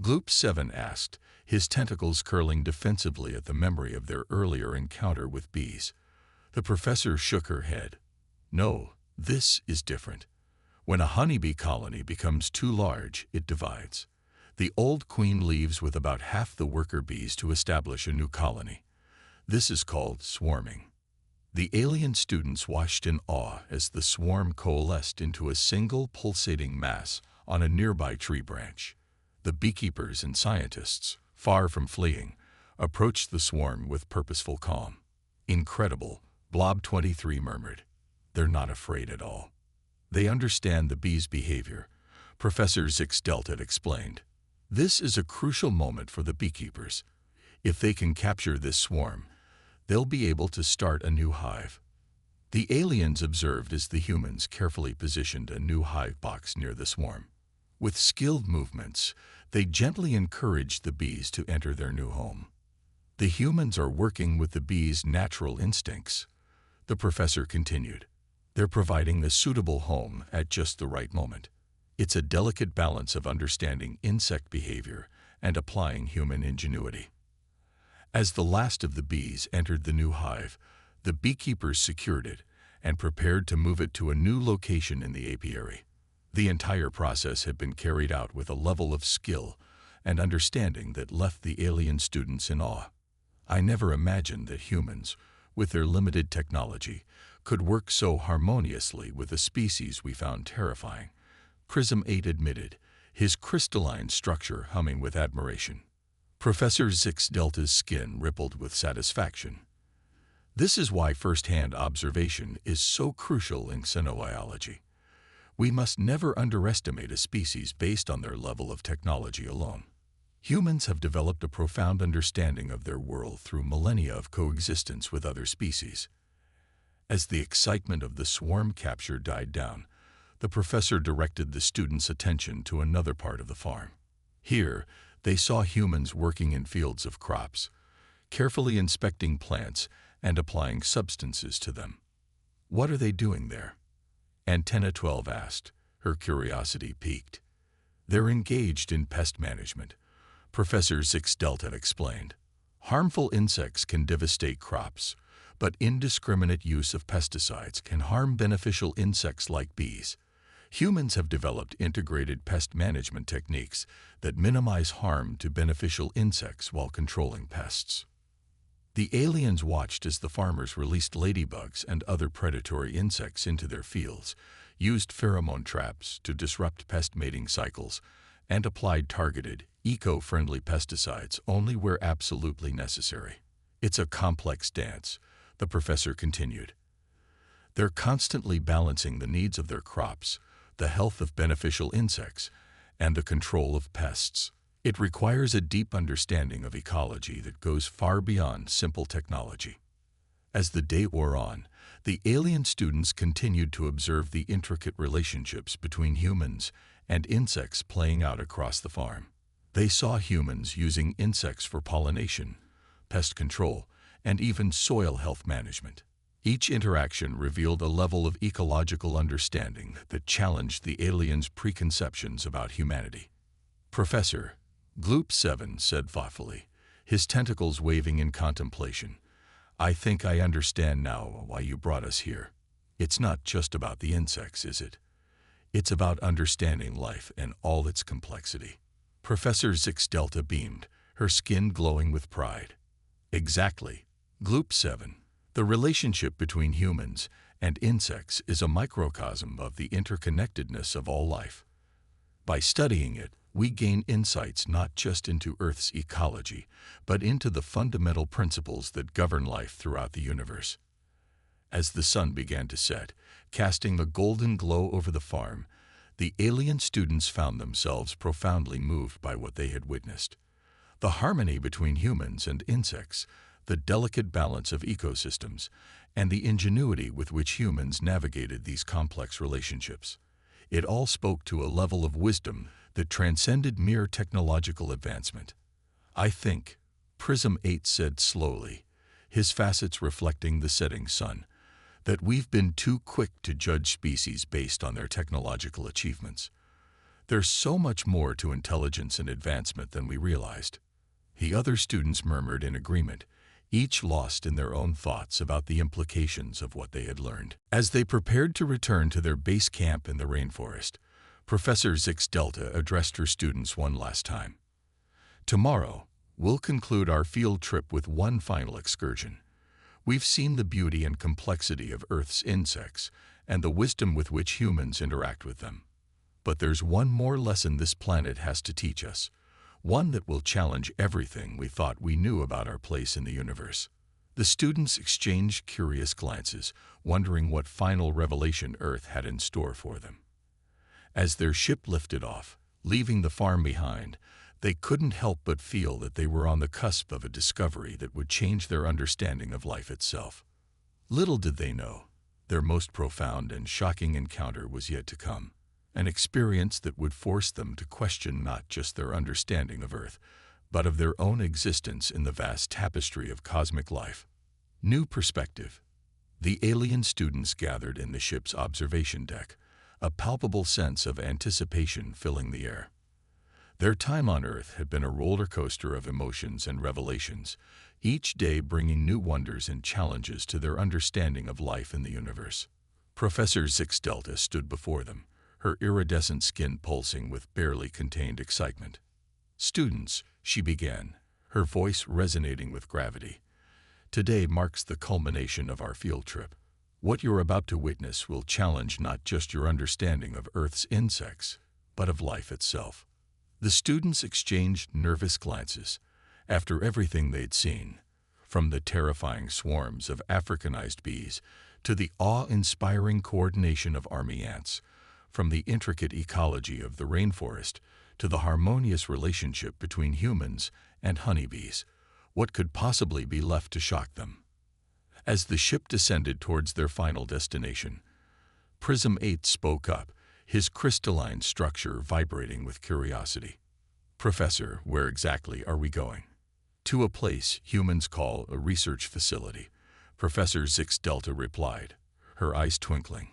Gloop 7 asked, his tentacles curling defensively at the memory of their earlier encounter with bees. The professor shook her head. "No, this is different. When a honeybee colony becomes too large, it divides. The old queen leaves with about half the worker bees to establish a new colony. This is called swarming." The alien students watched in awe as the swarm coalesced into a single pulsating mass on a nearby tree branch. The beekeepers and scientists, far from fleeing, approached the swarm with purposeful calm. "Incredible," Blob 23 murmured. "They're not afraid at all." They understand the bees' behavior, Professor Zix Delta explained. This is a crucial moment for the beekeepers. If they can capture this swarm, they'll be able to start a new hive. The aliens observed as the humans carefully positioned a new hive box near the swarm. With skilled movements, they gently encouraged the bees to enter their new home. The humans are working with the bees' natural instincts, the professor continued. They're providing a suitable home at just the right moment. It's a delicate balance of understanding insect behavior and applying human ingenuity. As the last of the bees entered the new hive, the beekeepers secured it and prepared to move it to a new location in the apiary. The entire process had been carried out with a level of skill and understanding that left the alien students in awe. I never imagined that humans, with their limited technology, could work so harmoniously with a species we found terrifying, Prism 8 admitted, his crystalline structure humming with admiration. Professor Zix Delta's skin rippled with satisfaction. This is why first-hand observation is so crucial in xenobiology. We must never underestimate a species based on their level of technology alone. Humans have developed a profound understanding of their world through millennia of coexistence with other species. As the excitement of the swarm capture died down, the professor directed the students' attention to another part of the farm. Here, they saw humans working in fields of crops, carefully inspecting plants and applying substances to them. "What are they doing there?" Antenna 12 asked, her curiosity piqued. "They're engaged in pest management," Professor Zix Delta explained. "Harmful insects can devastate crops, but indiscriminate use of pesticides can harm beneficial insects like bees. Humans have developed integrated pest management techniques that minimize harm to beneficial insects while controlling pests." The aliens watched as the farmers released ladybugs and other predatory insects into their fields, used pheromone traps to disrupt pest mating cycles, and applied targeted, eco-friendly pesticides only where absolutely necessary. "It's a complex dance," the professor continued. "They're constantly balancing the needs of their crops, the health of beneficial insects, and the control of pests. It requires a deep understanding of ecology that goes far beyond simple technology." As the day wore on, the alien students continued to observe the intricate relationships between humans and insects playing out across the farm. They saw humans using insects for pollination, pest control, and even soil health management. Each interaction revealed a level of ecological understanding that challenged the aliens' preconceptions about humanity. Professor Gloop 7 said thoughtfully, his tentacles waving in contemplation, "I think I understand now why you brought us here. It's not just about the insects, is it? It's about understanding life and all its complexity." Professor Zix Delta beamed, her skin glowing with pride. "Exactly, Gloop 7. The relationship between humans and insects is a microcosm of the interconnectedness of all life. By studying it, we gain insights not just into Earth's ecology, but into the fundamental principles that govern life throughout the universe." As the sun began to set, casting a golden glow over the farm, the alien students found themselves profoundly moved by what they had witnessed. The harmony between humans and insects, the delicate balance of ecosystems, and the ingenuity with which humans navigated these complex relationships. It all spoke to a level of wisdom that transcended mere technological advancement. "I think," Prism 8 said slowly, his facets reflecting the setting sun, "that we've been too quick to judge species based on their technological achievements. There's so much more to intelligence and advancement than we realized." The other students murmured in agreement, each lost in their own thoughts about the implications of what they had learned. As they prepared to return to their base camp in the rainforest, Professor Zix Delta addressed her students one last time. "Tomorrow, we'll conclude our field trip with one final excursion. We've seen the beauty and complexity of Earth's insects and the wisdom with which humans interact with them. But there's one more lesson this planet has to teach us, one that will challenge everything we thought we knew about our place in the universe. The students exchanged curious glances, wondering what final revelation Earth had in store for them. As their ship lifted off, leaving the farm behind, they couldn't help but feel that they were on the cusp of a discovery that would change their understanding of life itself. Little did they know, their most profound and shocking encounter was yet to come, an experience that would force them to question not just their understanding of Earth, but of their own existence in the vast tapestry of cosmic life. New perspective. The alien students gathered in the ship's observation deck, a palpable sense of anticipation filling the air. Their time on Earth had been a roller coaster of emotions and revelations, each day bringing new wonders and challenges to their understanding of life in the universe. Professor Zix Delta stood before them, her iridescent skin pulsing with barely contained excitement. "Students," she began, her voice resonating with gravity, "today marks the culmination of our field trip. What you're about to witness will challenge not just your understanding of Earth's insects, but of life itself." The students exchanged nervous glances. After everything they'd seen, from the terrifying swarms of Africanized bees to the awe-inspiring coordination of army ants, from the intricate ecology of the rainforest to the harmonious relationship between humans and honeybees, what could possibly be left to shock them? As the ship descended towards their final destination, Prism 8 spoke up, his crystalline structure vibrating with curiosity. "Professor, where exactly are we going?" "To a place humans call a research facility," Professor Zix Delta replied, her eyes twinkling.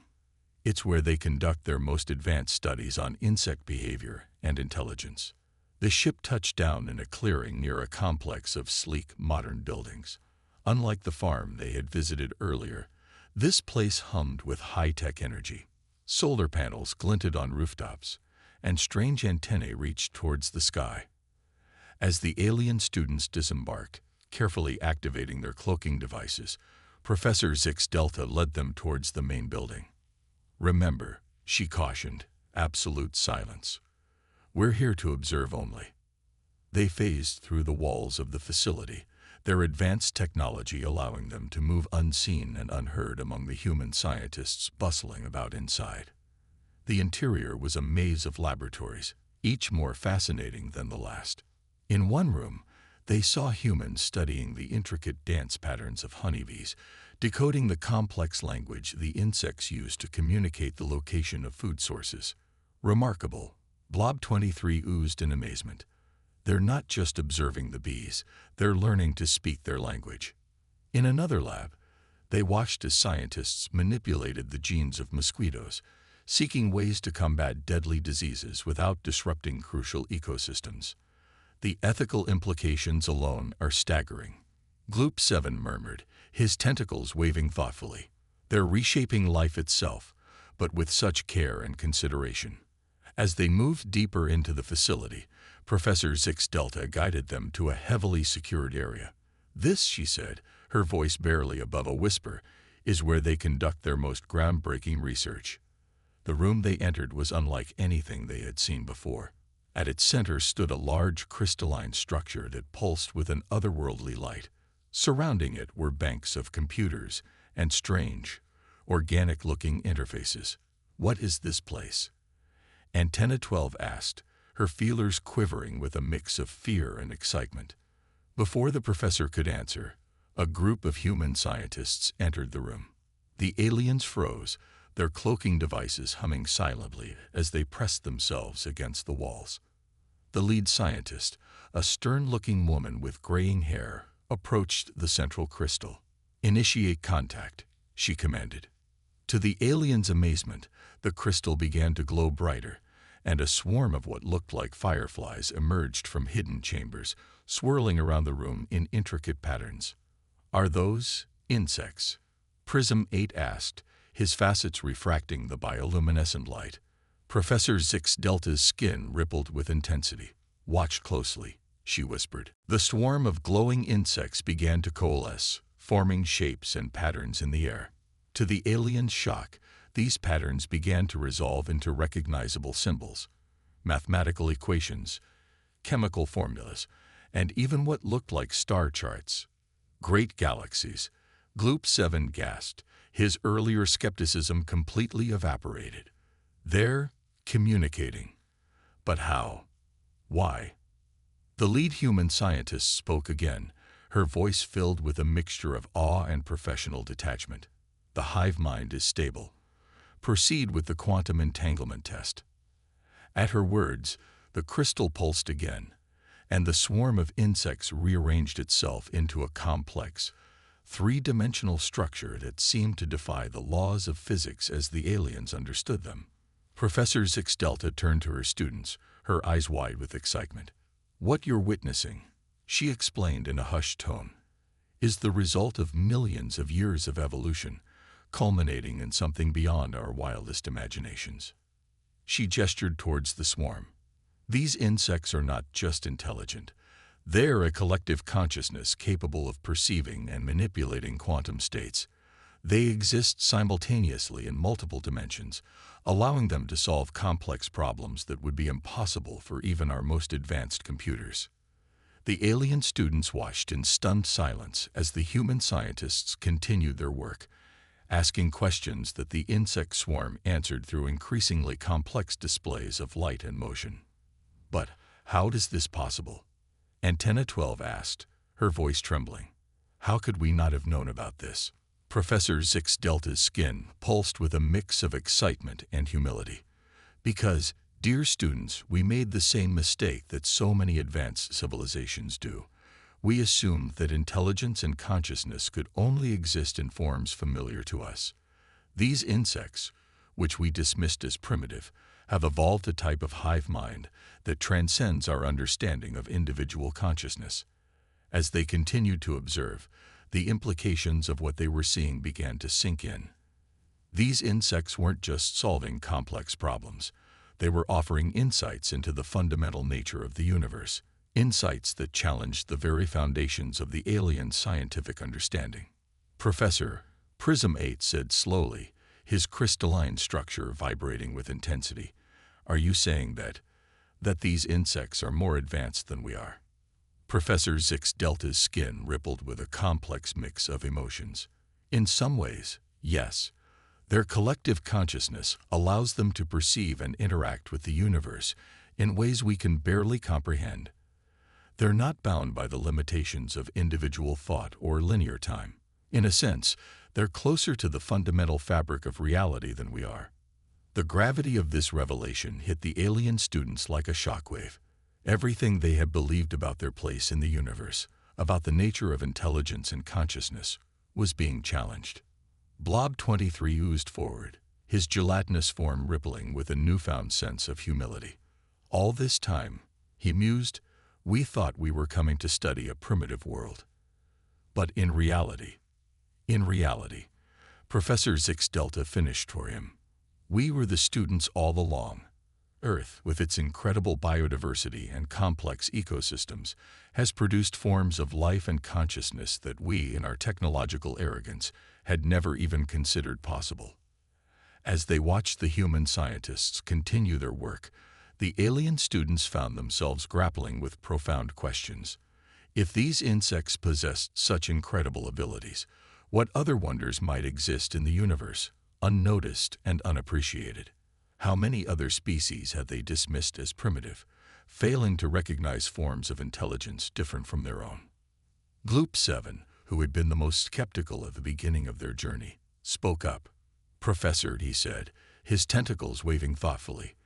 "It's where they conduct their most advanced studies on insect behavior and intelligence." The ship touched down in a clearing near a complex of sleek, modern buildings. Unlike the farm they had visited earlier, this place hummed with high-tech energy. Solar panels glinted on rooftops, and strange antennae reached towards the sky. As the alien students disembarked, carefully activating their cloaking devices, Professor Zix Delta led them towards the main building. "Remember," she cautioned, "absolute silence. We're here to observe only." They phased through the walls of the facility, their advanced technology allowing them to move unseen and unheard among the human scientists bustling about inside. The interior was a maze of laboratories, each more fascinating than the last. In one room, they saw humans studying the intricate dance patterns of honeybees, decoding the complex language the insects use to communicate the location of food sources. "Remarkable," Blob 23 oozed in amazement. "They're not just observing the bees, they're learning to speak their language." In another lab, they watched as scientists manipulated the genes of mosquitoes, seeking ways to combat deadly diseases without disrupting crucial ecosystems. "The ethical implications alone are staggering," Gloop 7 murmured, his tentacles waving thoughtfully. "They're reshaping life itself, but with such care and consideration." As they moved deeper into the facility, Professor Zix Delta guided them to a heavily secured area. "This," she said, her voice barely above a whisper, "is where they conduct their most groundbreaking research." The room they entered was unlike anything they had seen before. At its center stood a large crystalline structure that pulsed with an otherworldly light. Surrounding it were banks of computers and strange, organic-looking interfaces. "What is this place?" Antenna 12 asked, her feelers quivering with a mix of fear and excitement. Before the professor could answer, a group of human scientists entered the room. The aliens froze, their cloaking devices humming silently as they pressed themselves against the walls. The lead scientist, a stern-looking woman with graying hair, approached the central crystal. "Initiate contact," she commanded. To the aliens' amazement, the crystal began to glow brighter, and a swarm of what looked like fireflies emerged from hidden chambers, swirling around the room in intricate patterns. "Are those insects?" Prism 8 asked, his facets refracting the bioluminescent light. Professor Zix Delta's skin rippled with intensity. "Watch closely," she whispered. The swarm of glowing insects began to coalesce, forming shapes and patterns in the air. To the alien's shock, these patterns began to resolve into recognizable symbols, mathematical equations, chemical formulas, and even what looked like star charts. Great galaxies. Gloop 7 gasped. His earlier skepticism completely evaporated. They're communicating. But how? Why? The lead human scientist spoke again, her voice filled with a mixture of awe and professional detachment. The hive mind is stable. Proceed with the quantum entanglement test. At her words, the crystal pulsed again, and the swarm of insects rearranged itself into a complex, three-dimensional structure that seemed to defy the laws of physics as the aliens understood them. Professor Zix Delta turned to her students, her eyes wide with excitement. What you're witnessing, she explained in a hushed tone, is the result of millions of years of evolution, culminating in something beyond our wildest imaginations. She gestured towards the swarm. These insects are not just intelligent. They're a collective consciousness capable of perceiving and manipulating quantum states. They exist simultaneously in multiple dimensions, allowing them to solve complex problems that would be impossible for even our most advanced computers. The alien students watched in stunned silence as the human scientists continued their work, asking questions that the insect swarm answered through increasingly complex displays of light and motion. But how is this possible? Antenna 12 asked, her voice trembling. How could we not have known about this? Professor Zix Delta's skin pulsed with a mix of excitement and humility. Because, dear students, we made the same mistake that so many advanced civilizations do. We assumed that intelligence and consciousness could only exist in forms familiar to us. These insects, which we dismissed as primitive, have evolved a type of hive mind that transcends our understanding of individual consciousness. As they continued to observe, the implications of what they were seeing began to sink in. These insects weren't just solving complex problems. They were offering insights into the fundamental nature of the universe, insights that challenged the very foundations of the alien scientific understanding. Professor, Prism 8 said slowly, his crystalline structure vibrating with intensity, "Are you saying that these insects are more advanced than we are?" Professor Zix Delta's skin rippled with a complex mix of emotions. In some ways, yes. Their collective consciousness allows them to perceive and interact with the universe in ways we can barely comprehend. They're not bound by the limitations of individual thought or linear time. In a sense, they're closer to the fundamental fabric of reality than we are. The gravity of this revelation hit the alien students like a shockwave. Everything they had believed about their place in the universe, about the nature of intelligence and consciousness, was being challenged. Blob 23 oozed forward, his gelatinous form rippling with a newfound sense of humility. All this time, he mused, we thought we were coming to study a primitive world. But in reality, Professor Zix Delta finished for him. We were the students all along. Earth, with its incredible biodiversity and complex ecosystems, has produced forms of life and consciousness that we, in our technological arrogance, had never even considered possible. As they watched the human scientists continue their work, the alien students found themselves grappling with profound questions. If these insects possessed such incredible abilities, what other wonders might exist in the universe, unnoticed and unappreciated? How many other species had they dismissed as primitive, failing to recognize forms of intelligence different from their own? Gloop 7, who had been the most skeptical at the beginning of their journey, spoke up. Professor, he said, his tentacles waving thoughtfully,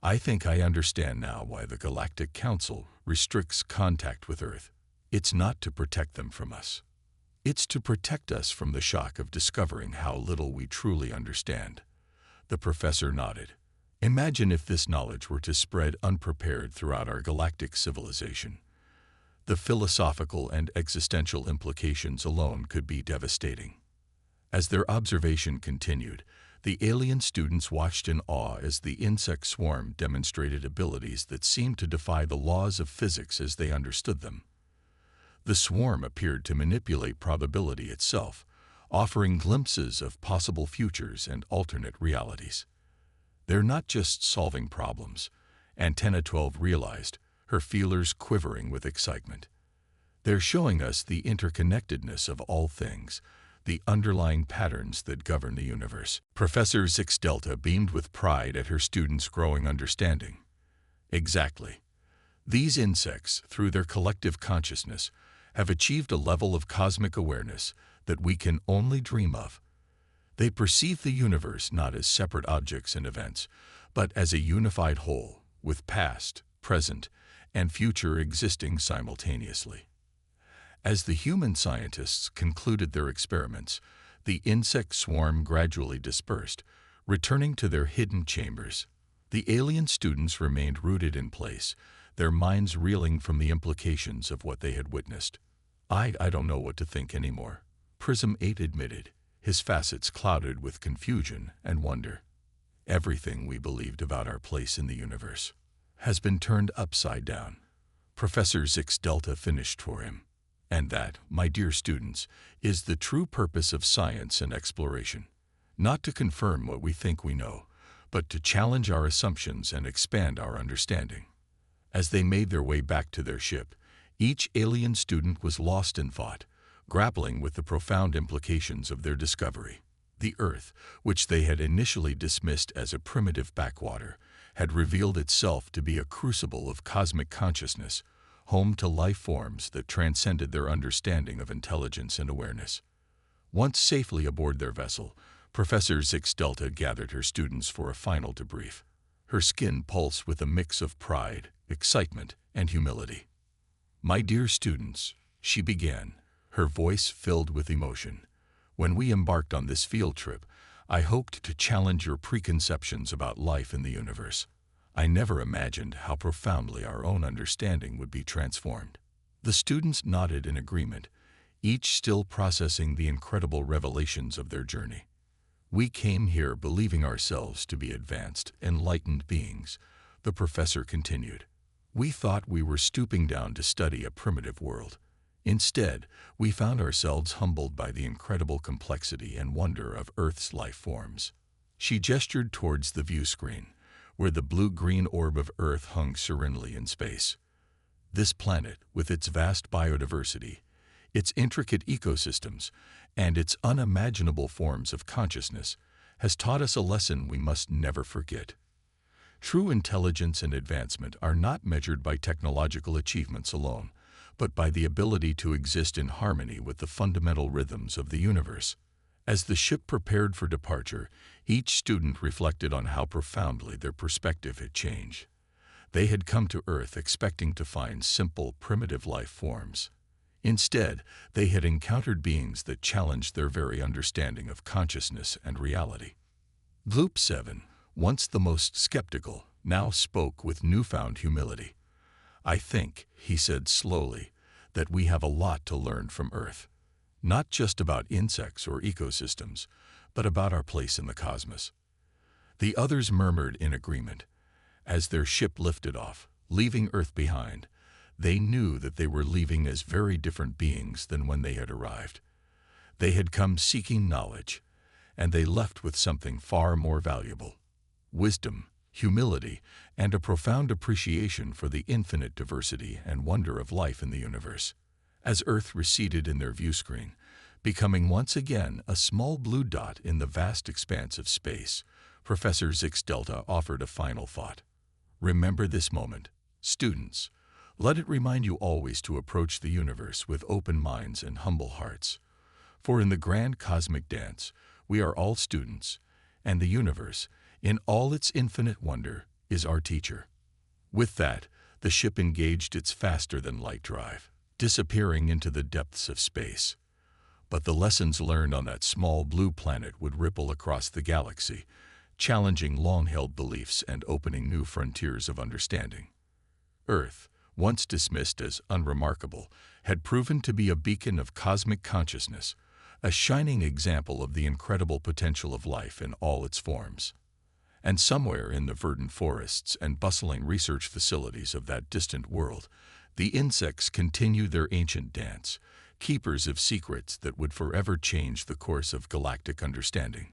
I think I understand now why the Galactic Council restricts contact with Earth. It's not to protect them from us. It's to protect us from the shock of discovering how little we truly understand. The professor nodded. Imagine if this knowledge were to spread unprepared throughout our galactic civilization. The philosophical and existential implications alone could be devastating. As their observation continued, the alien students watched in awe as the insect swarm demonstrated abilities that seemed to defy the laws of physics as they understood them. The swarm appeared to manipulate probability itself, offering glimpses of possible futures and alternate realities. They're not just solving problems, Antenna 12 realized, her feelers quivering with excitement. They're showing us the interconnectedness of all things, the underlying patterns that govern the universe. Professor Zix Delta beamed with pride at her students' growing understanding. Exactly. These insects, through their collective consciousness, have achieved a level of cosmic awareness that we can only dream of. They perceive the universe not as separate objects and events, but as a unified whole, with past, present, and future existing simultaneously. As the human scientists concluded their experiments, the insect swarm gradually dispersed, returning to their hidden chambers. The alien students remained rooted in place, their minds reeling from the implications of what they had witnessed. I don't know what to think anymore," Prism 8 admitted, his facets clouded with confusion and wonder. "Everything we believed about our place in the universe has been turned upside down," Professor Zix Delta finished for him. "And that, my dear students, is the true purpose of science and exploration. Not to confirm what we think we know, but to challenge our assumptions and expand our understanding." As they made their way back to their ship, each alien student was lost in thought, grappling with the profound implications of their discovery. The Earth, which they had initially dismissed as a primitive backwater, had revealed itself to be a crucible of cosmic consciousness, home to life forms that transcended their understanding of intelligence and awareness. Once safely aboard their vessel, Professor Zix Delta gathered her students for a final debrief. Her skin pulsed with a mix of pride, excitement, and humility. "My dear students," she began, her voice filled with emotion, "when we embarked on this field trip, I hoped to challenge your preconceptions about life in the universe. I never imagined how profoundly our own understanding would be transformed." The students nodded in agreement, each still processing the incredible revelations of their journey. "We came here believing ourselves to be advanced, enlightened beings," the professor continued. "We thought we were stooping down to study a primitive world. Instead, we found ourselves humbled by the incredible complexity and wonder of Earth's life forms." She gestured towards the view screen, where the blue-green orb of Earth hung serenely in space. "This planet, with its vast biodiversity, its intricate ecosystems, and its unimaginable forms of consciousness, has taught us a lesson we must never forget. True intelligence and advancement are not measured by technological achievements alone, but by the ability to exist in harmony with the fundamental rhythms of the universe." As the ship prepared for departure, each student reflected on how profoundly their perspective had changed. They had come to Earth expecting to find simple, primitive life forms. Instead, they had encountered beings that challenged their very understanding of consciousness and reality. Gloop 7, once the most skeptical, now spoke with newfound humility. "I think," he said slowly, "that we have a lot to learn from Earth. Not just about insects or ecosystems, but about our place in the cosmos." The others murmured in agreement. As their ship lifted off, leaving Earth behind, they knew that they were leaving as very different beings than when they had arrived. They had come seeking knowledge, and they left with something far more valuable: wisdom, humility, and a profound appreciation for the infinite diversity and wonder of life in the universe. As Earth receded in their view screen, becoming once again a small blue dot in the vast expanse of space, Professor Zix Delta offered a final thought. "Remember this moment, students. Let it remind you always to approach the universe with open minds and humble hearts. For in the grand cosmic dance, we are all students, and the universe, in all its infinite wonder, is our teacher." With that, the ship engaged its faster-than-light drive, disappearing into the depths of space. But the lessons learned on that small blue planet would ripple across the galaxy, challenging long-held beliefs and opening new frontiers of understanding. Earth, once dismissed as unremarkable, had proven to be a beacon of cosmic consciousness, a shining example of the incredible potential of life in all its forms. And somewhere in the verdant forests and bustling research facilities of that distant world, the insects continue their ancient dance, keepers of secrets that would forever change the course of galactic understanding.